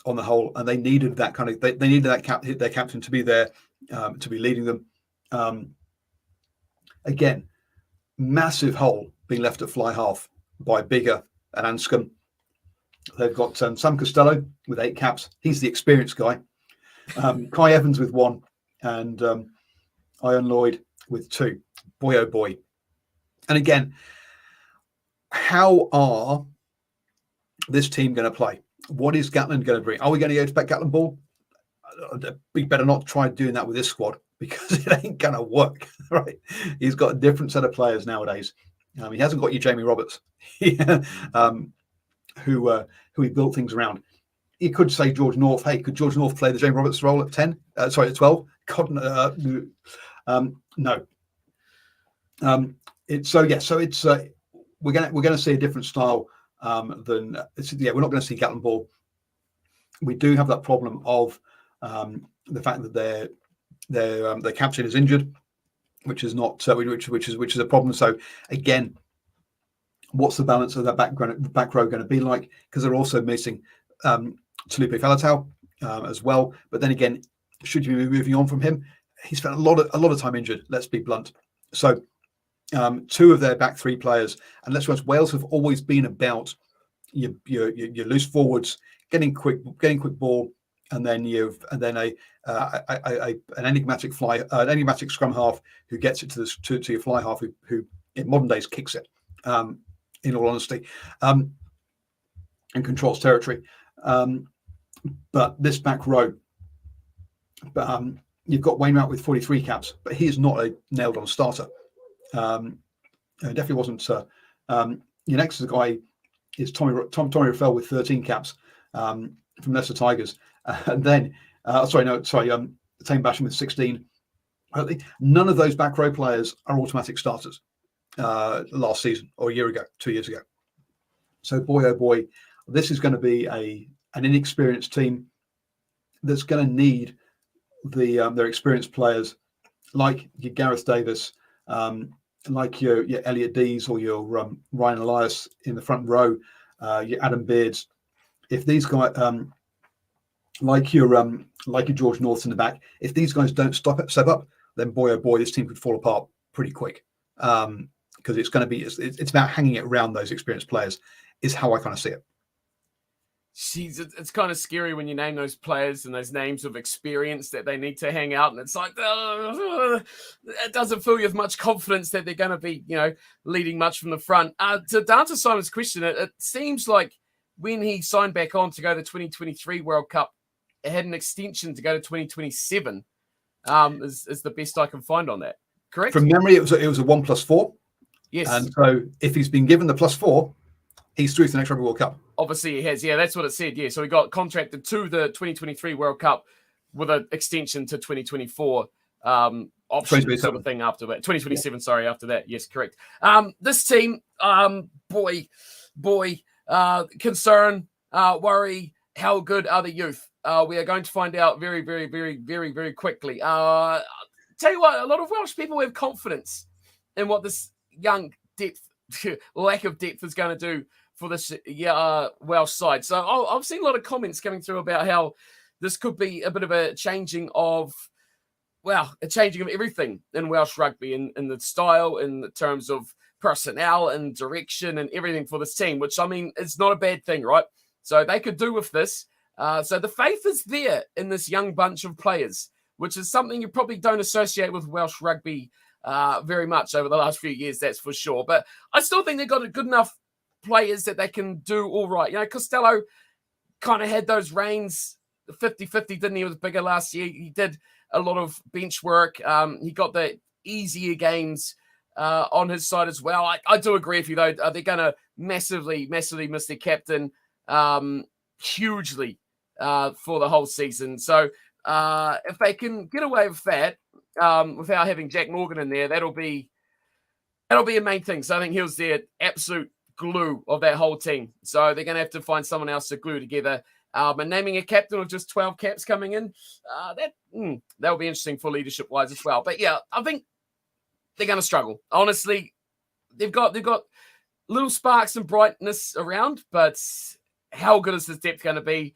on the whole, and they needed that kind of they needed their captain to be there, to be leading them. Again, massive hole being left at fly half by Biggar and Anscombe. They've got Sam Costello with 8 caps. He's the experienced guy. Kai Evans with 1, and Ian Lloyd with 2. Boy, oh boy. And again, how are this team going to play? What is Gatland going to bring? Are we going to go to back Gatland ball? We better not try doing that with this squad because it ain't going to work, right? He's got a different set of players nowadays. He hasn't got your Jamie Roberts, who he built things around. You could say George North. Hey, could George North play the Jamie Roberts role at 10? At 12? God, no. We're going to see a different style than we're not going to see Gatland ball. We do have that problem of the fact that their captain is injured, which is not which is a problem. So again, what's the balance of that back row going to be like? Because they're also missing Talupe Faletau as well. But then again, should you be moving on from him? He spent a lot of time injured. Let's be blunt. So 2 of their back 3 players, and let's be honest, Wales have always been about your loose forwards getting quick ball, and then an enigmatic scrum half who gets it to your fly half who in modern days kicks it. In all honesty, and controls territory. But this back row, you've got Wainwright with 43 caps, but he is not a nailed-on starter. Definitely wasn't. Your next guy is Tommy Raffel with 13 caps from Leicester Tigers, and then Tame Basham with 16. None of those back row players are automatic starters last season or a year ago, 2 years ago. So boy, oh boy, this is going to be an inexperienced team that's going to need their experienced players like your Gareth Davis, like your Elliot Dees or your Ryan Elias in the front row, your Adam Beards. If these guys, like your George Norths in the back, if these guys don't step up, then boy oh boy, this team could fall apart pretty quick. Because it's going to be it's about hanging it around those experienced players, is how I kind of see it. Jeez, it's kind of scary when you name those players and those names of experience that they need to hang out, and it's like it doesn't fill you with much confidence that they're going to be, leading much from the front. To answer Simon's question, it seems like when he signed back on to go to the 2023 World Cup, it had an extension to go to 2027. Is the best I can find on that. Correct? From memory, it was a 1+4. Yes. And so if he's been given the +4, he's through to the next Rugby World Cup. Obviously he has. Yeah, that's what it said. Yeah, so he got contracted to the 2023 World Cup with an extension to 2024 option sort of thing after that. 2027, sorry, after that. Yes, correct. This team, concern, worry, how good are the youth? We are going to find out very, very, very, very, very quickly. Tell you what, a lot of Welsh people have confidence in what this young lack of depth is going to do for this Welsh side. So I've seen a lot of comments coming through about how this could be a bit of a changing of everything in Welsh rugby, in the style, in the terms of personnel and direction and everything for this team, which, I mean, it's not a bad thing, right? So they could do with this. So the faith is there in this young bunch of players, which is something you probably don't associate with Welsh rugby very much over the last few years, that's for sure. But I still think they've got a good enough players that they can do all right. Costello kind of had those reins 50-50, didn't he? He was bigger last year. He did a lot of bench work. He got the easier games on his side as well. I do agree with you, though. They're going to massively, massively miss their captain hugely for the whole season. So if they can get away with that without having Jack Morgan in there, that'll be a main thing. So I think he was the absolute glue of that whole team. So they're going to have to find someone else to glue together. And naming a captain with just 12 caps coming in, that'll be interesting for leadership-wise as well. But yeah, I think they're going to struggle. Honestly, they've got little sparks and brightness around, but how good is this depth going to be?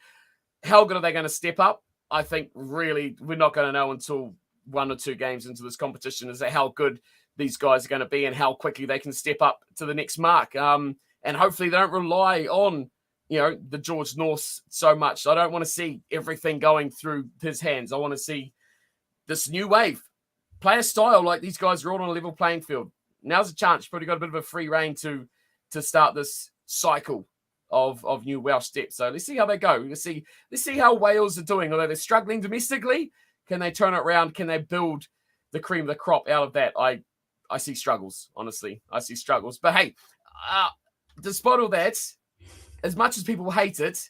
How good are they going to step up? I think really we're not going to know until 1 or 2 games into this competition is how good these guys are going to be and how quickly they can step up to the next mark. And hopefully they don't rely on, the George North so much. I don't want to see everything going through his hands. I want to see this new wave. Play a style like these guys are all on a level playing field. Now's a chance. You've probably got a bit of a free rein to start this cycle of new Welsh steps. So let's see how they go. Let's see how Wales are doing. Although they're struggling domestically, can they turn it around? Can they build the cream of the crop out of that? I see struggles, honestly. I see struggles. But hey, despite all that, as much as people hate it,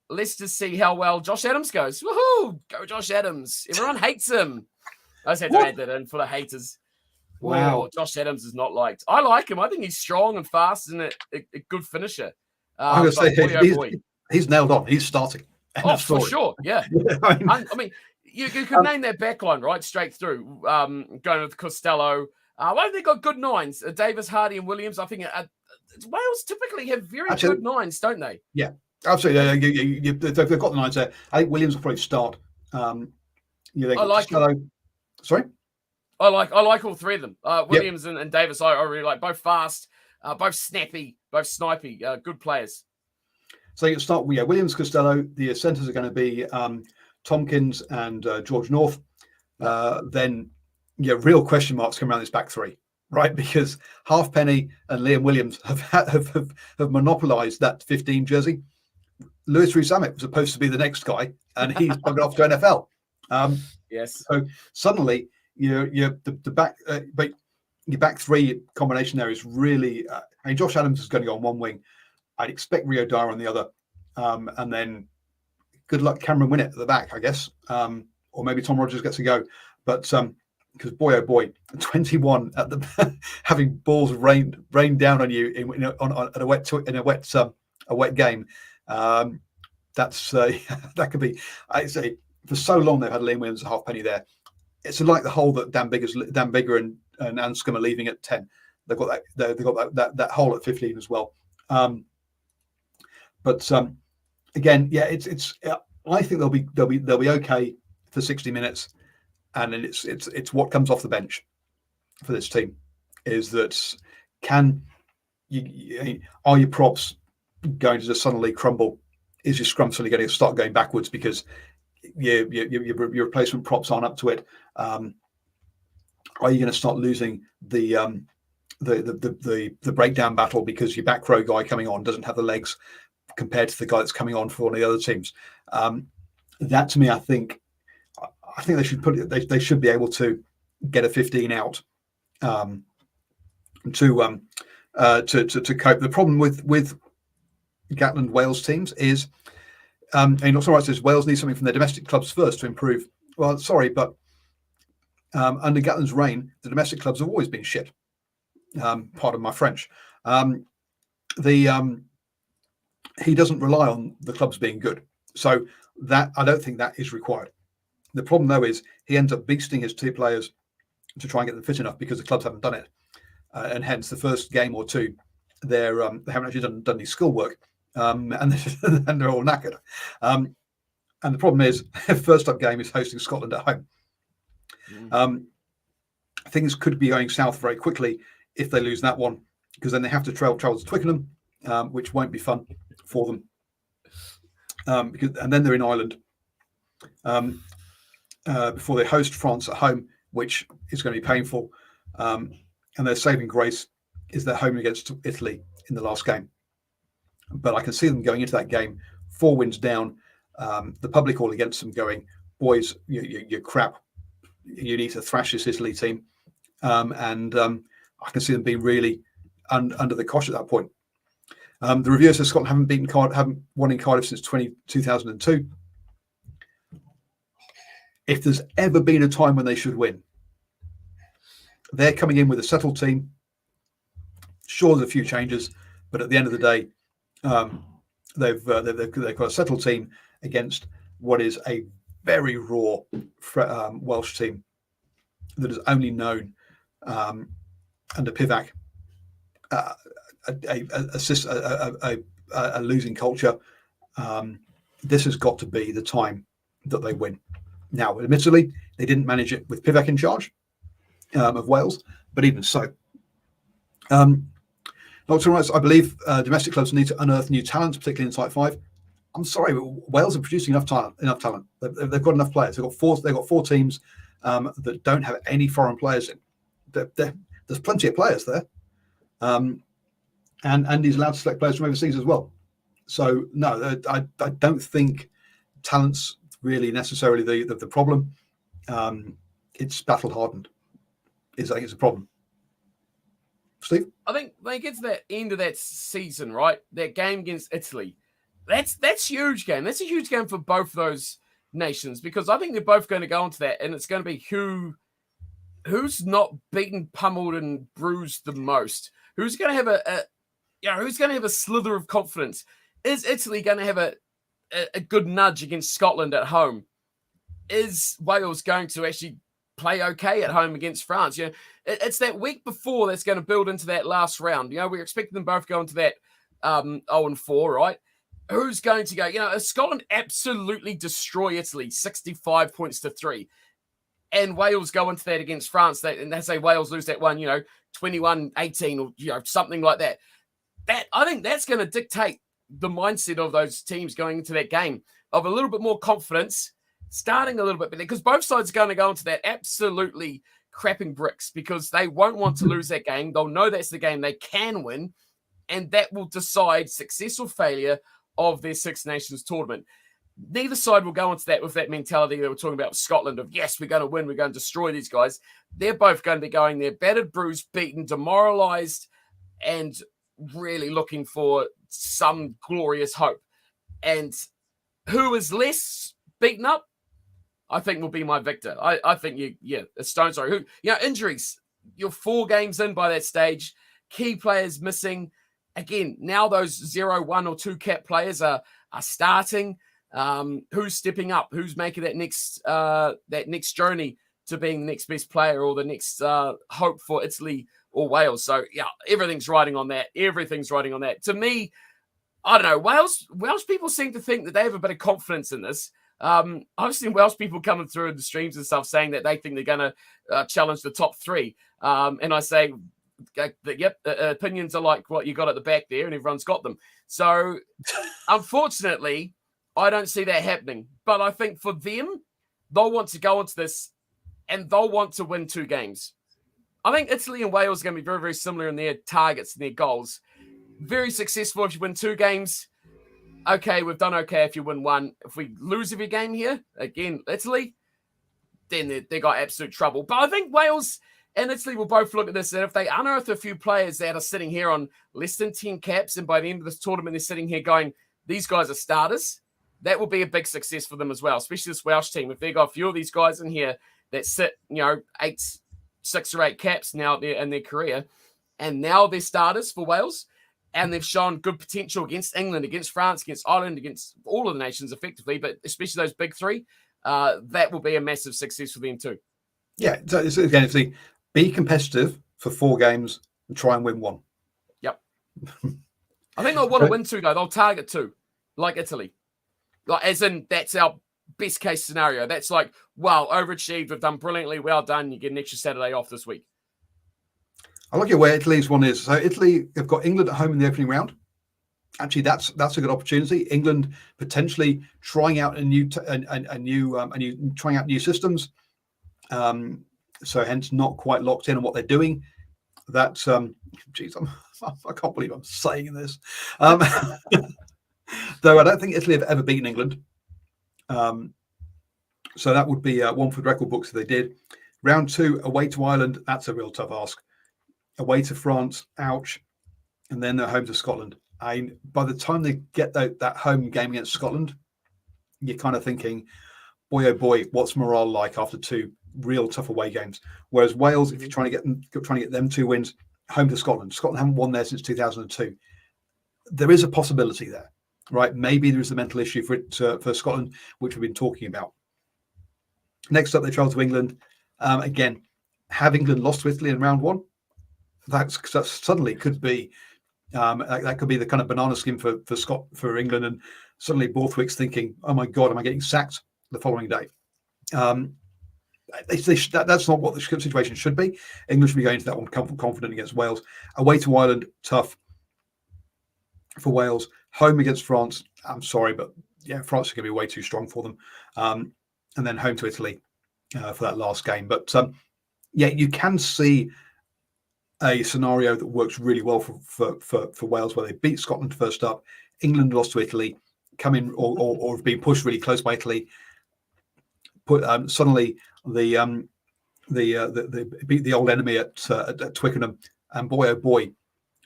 let's just see how well Josh Adams goes. Woohoo! Go Josh Adams. Everyone hates him. I just had to add that in for the haters. Wow. Oh, Josh Adams is not liked. I like him. I think he's strong and fast and a good finisher. I'm going to say he's nailed on. He's starting. Oh, for sure. Yeah. I mean, you could name that backline, right? Straight through. Going with Costello. I think they've got good nines. Davis, Hardy, and Williams. I think Wales typically have very good nines, don't they? Yeah, absolutely. They've got the nines there. I think Williams will probably start. I like Costello. Sorry? I like all three of them. Williams and Davis, I really like. Both fast, both snappy, both snipey. Good players. So you can start with Williams, Costello. The centres are going to be Tompkins and George North. Then real question marks come around this back three, right? Because Halfpenny and Liam Williams have monopolised that 15 jersey. Lewis Rees-Zammit was supposed to be the next guy, and he's plugged off to NFL. Yes. So suddenly, the back, but your back three combination there is really. I mean, Josh Adams is going to go on one wing. I'd expect Rio Dyer on the other, and then good luck Cameron Winnett at the back, I guess, or maybe Tom Rogers gets a go. But because boy, oh boy, 21 at the having balls rain down on you at a wet game. That's that could be. I say for so long they've had Liam Williams a halfpenny there. It's like the hole that Dan Bigger and Anscombe are leaving at 10. They've got that hole at 15 as well. But again, yeah, it's. I think they'll be okay for 60 minutes, and then it's what comes off the bench for this team is that are your props going to just suddenly crumble? Is your scrum suddenly going to start going backwards because your replacement props aren't up to it? Are you going to start losing the breakdown battle because your back row guy coming on doesn't have the legs compared to the guy that's coming on for one of the other teams? That to me, I think they should they should be able to get a 15 out to cope. The problem with Gatland Wales teams is, and also right says Wales need something from their domestic clubs first to improve. Well, sorry, but under Gatland's reign, the domestic clubs have always been shit. Pardon my French. He doesn't rely on the clubs being good, so that I don't think that is required. The problem though is he ends up beasting his two players to try and get them fit enough because the clubs haven't done it, and hence the first game or two they haven't actually done any schoolwork, and they're all knackered. And the problem is, first up game is hosting Scotland at home. Things could be going south very quickly if they lose that one, because then they have to travel to Twickenham, which won't be fun for them. And then they're in Ireland before they host France at home, which is going to be painful. And their saving grace is their home against Italy in the last game. But I can see them going into that game 4 wins down. The public all against them, going, boys, you're crap. You need to thrash this Italy team. And I can see them being really under the cosh at that point. The reviewer says Scotland haven't won in Cardiff since 2002. If there's ever been a time when they should win, they're coming in with a settled team. Sure, there's a few changes, but at the end of the day, they've got a settled team against what is a very raw Welsh team that is only known under Pivac a losing culture. This has got to be the time that they win. Now, admittedly, they didn't manage it with Pivac in charge of Wales, but even so. Dr. Rice, I believe domestic clubs need to unearth new talents, particularly in Type 5. I'm sorry, but Wales are producing enough talent. They've got enough players. They've got four teams that don't have any foreign players in. There's plenty of players there. And he's allowed to select players from overseas as well. So, no, I don't think talent's really necessarily the problem. It's battle-hardened. I think it's a problem. Steve? I think when it gets to that end of that season, right, that game against Italy, that's a huge game. That's a huge game for both those nations, because I think they're both going to go into that, and it's going to be who's not beaten, pummeled, and bruised the most. Who's going to have who's going to have a slither of confidence? Is Italy going to have a good nudge against Scotland at home? Is Wales going to actually play okay at home against France? It's that week before that's going to build into that last round. We're expecting them both go into that 0-4, right? Who's going to go? If Scotland absolutely destroy Italy, 65 points to 3, and Wales go into that against France, and they say Wales lose that one, 21-18 or something like that. I think that's going to dictate the mindset of those teams going into that game, of a little bit more confidence, starting a little bit better, because both sides are going to go into that absolutely crapping bricks, because they won't want to lose that game. They'll know that's the game they can win, and that will decide success or failure of their Six Nations tournament. neither side will go into that with that mentality that we're talking about with Scotland of, yes, we're going to win, we're going to destroy these guys. They're both going to be going there battered, bruised, beaten, demoralized, and really looking for some glorious hope. And who is less beaten up, I think will be my victor. I think Stones are injuries. You're 4 games in by that stage. Key players missing. Again, now those 0, 1 or 2 cap players are starting. Who's stepping up? Who's making that next journey to being the next best player or the next hope for Italy or Wales? So yeah, everything's riding on that. Everything's riding on that. To me, I don't know. Welsh people seem to think that they have a bit of confidence in this. I've seen Welsh people coming through in the streams and stuff saying that they think they're going to challenge the top 3. And I say, yep, opinions are like what you got at the back there, and everyone's got them. So, unfortunately, I don't see that happening. But I think for them, they'll want to go into this, and they'll want to win 2 games. I think Italy and Wales are going to be very, very similar in their targets and their goals. Very successful if you win 2 games. Okay, we've done okay if you win 1. If we lose every game here, again, Italy, then they got absolute trouble. But I think Wales and Italy will both look at this, and if they unearth a few players that are sitting here on less than 10 caps, and by the end of this tournament, they're sitting here going, these guys are starters, that will be a big success for them as well, especially this Welsh team. If they've got a few of these guys in here that sit, 6 or 8 caps now in their career, and now they're starters for Wales, and they've shown good potential against England, against France, against Ireland, against all of the nations effectively, but especially those big 3, that will be a massive success for them too. Yeah, so again, if they be competitive for 4 games and try and win 1. Yep. I think they'll want to win 2 though. They'll target 2, like Italy. Like, as in, that's our best case scenario. That's like, wow, overachieved. We've done brilliantly. Well done. You get an extra Saturday off this week. I look at where Italy's one is. So Italy have got England at home in the opening round. Actually, that's a good opportunity. England potentially trying out trying out new systems. So hence not quite locked in on what they're doing. That's I can't believe I'm saying this. Though I don't think Italy have ever beaten England. So that would be one for the record books if they did. Round 2, away to Ireland. That's a real tough ask. Away to France, ouch. And then they're home to Scotland. By the time they get that home game against Scotland, you're kind of thinking, boy, oh boy, what's morale like after 2 real tough away games? Whereas Wales, if you're trying to get them 2 wins, home to Scotland. Scotland haven't won there since 2002. There is a possibility there, right? Maybe there is a mental issue for Scotland, which we've been talking about. Next up, they travel to England. Again, have England lost to Italy in round 1? That suddenly could be that could be the kind of banana skin for England, and suddenly Borthwick's thinking, "Oh my God, am I getting sacked the following day?" That's not what the situation should be. England should be going to that one confident against Wales. Away to Ireland, tough for Wales. Home against France. I'm sorry, but yeah, France is going to be way too strong for them. And then home to Italy for that last game. But yeah, you can see a scenario that works really well for Wales, where they beat Scotland first up, England lost to Italy, come in or have been pushed really close by Italy. Suddenly they beat the old enemy at Twickenham, and boy oh boy,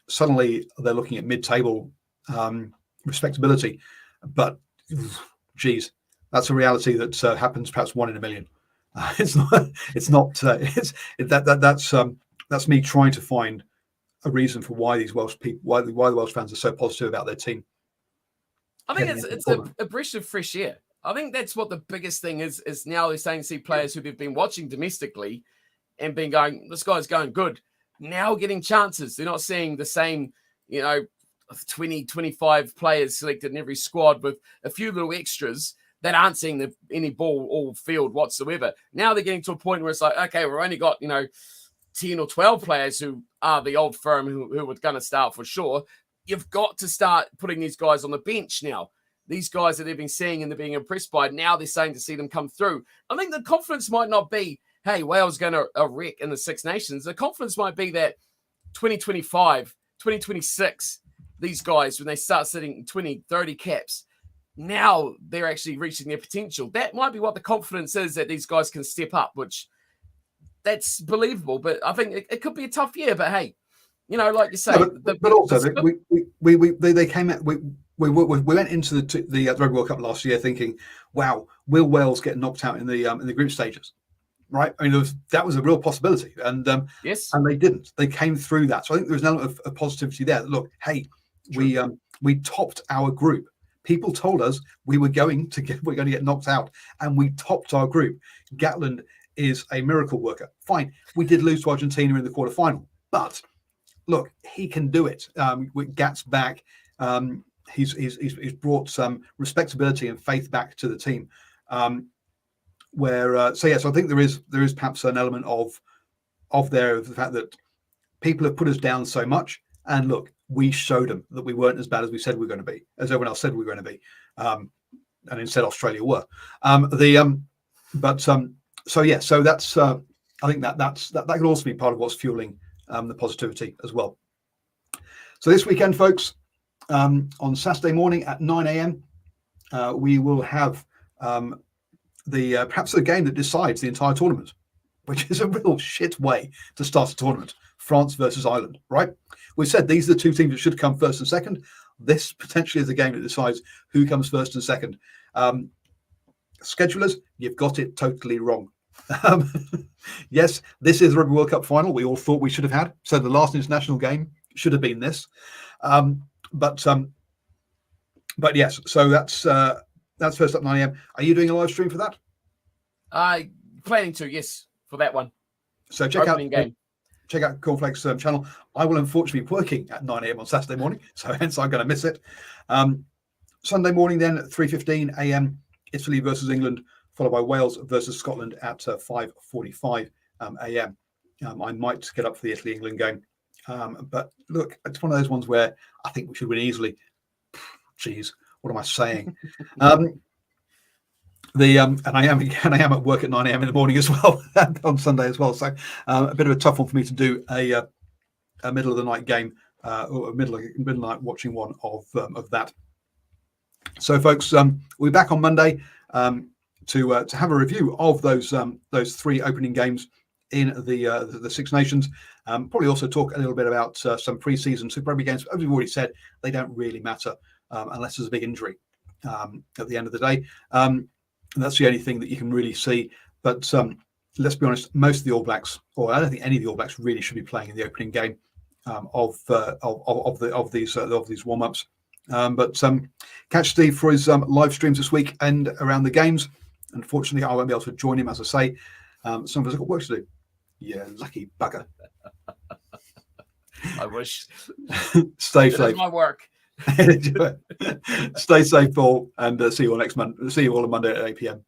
suddenly they're looking at mid-table respectability. But geez, that's a reality that happens perhaps 1 in a million. That's me trying to find a reason for why these Welsh people, why the Welsh fans are so positive about their team. I think it's a breath of fresh air. I think that's what the biggest thing is now they're starting to see players who they've been watching domestically and been going, this guy's going good, now getting chances. They're not seeing the same, 20, 25 players selected in every squad with a few little extras that aren't seeing any ball all field whatsoever. Now they're getting to a point where it's like, okay, we've only got, 10 or 12 players who are the old firm who are going to start for sure. You've got to start putting these guys on the bench now. These guys that they've been seeing and they're being impressed by, now they're starting to see them come through. I think the confidence might not be, hey, Wales going to wreck in the Six Nations. The confidence might be that 2025, 2026, these guys, when they start sitting 20, 30 caps, now they're actually reaching their potential. That might be what the confidence is, that these guys can step up, which that's believable. But I think it could be a tough year. But hey, like you say, but also they came out. We went into the Rugby World Cup last year thinking, wow, will Wales get knocked out in the group stages? Right? I mean, that was a real possibility, and yes, and they didn't. They came through that. So I think there was an element of positivity there. Look, hey, true. we topped our group. People told us we're going to get knocked out, and we topped our group. Gatland is a miracle worker. Fine, we did lose to Argentina in the quarterfinal, but look, he can do it. With Gat's back, he's brought some respectability and faith back to the team. So I think there is perhaps an element of the fact that people have put us down so much, and look, we showed them that we weren't as bad as we said we were going to be, as everyone else said we were going to be, and instead Australia were. So that's I think that could also be part of what's fueling the positivity as well. So this weekend, folks, on Saturday morning at 9 a.m, we will have perhaps the game that decides the entire tournament, which is a real shit way to start a tournament. France versus Ireland, right? We said these are the two teams that should come first and second. This potentially is the game that decides who comes first and second. Schedulers, you've got it totally wrong. Yes, this is the Rugby World Cup final we all thought we should have had. So the last international game should have been this. But yes, so that's first up 9 a.m. Are you doing a live stream for that? Planning to, yes, for that one. So check out Cornflakes channel. I will unfortunately be working at 9 a.m. on Saturday morning, so hence I'm going to miss it. Sunday morning then at 3:15 a.m. Italy versus England, followed by Wales versus Scotland at 5:45 a.m. I might get up for the Italy-England game, but look, it's one of those ones where I think we should win easily. Jeez, what am I saying? And I am at work at 9 a.m. in the morning as well on Sunday as well. So a bit of a tough one for me to do a middle of the night game or a middle of the night watching one of that. So, folks, we'll be back on Monday to have a review of those three opening games in the Six Nations. Probably also talk a little bit about some pre-season Super Rugby games. As we've already said, they don't really matter unless there's a big injury at the end of the day. And that's the only thing that you can really see. But let's be honest, most of the All Blacks, or I don't think any of the All Blacks, really should be playing in the opening game of these warm-ups. But catch Steve for his live streams this week and around the games. Unfortunately, I won't be able to join him, as I say. Some of us have got work to do. Yeah, lucky bugger. I wish. Stay safe. That's my work. Stay safe, all, and see you all next month. See you all on Monday at 8 p.m.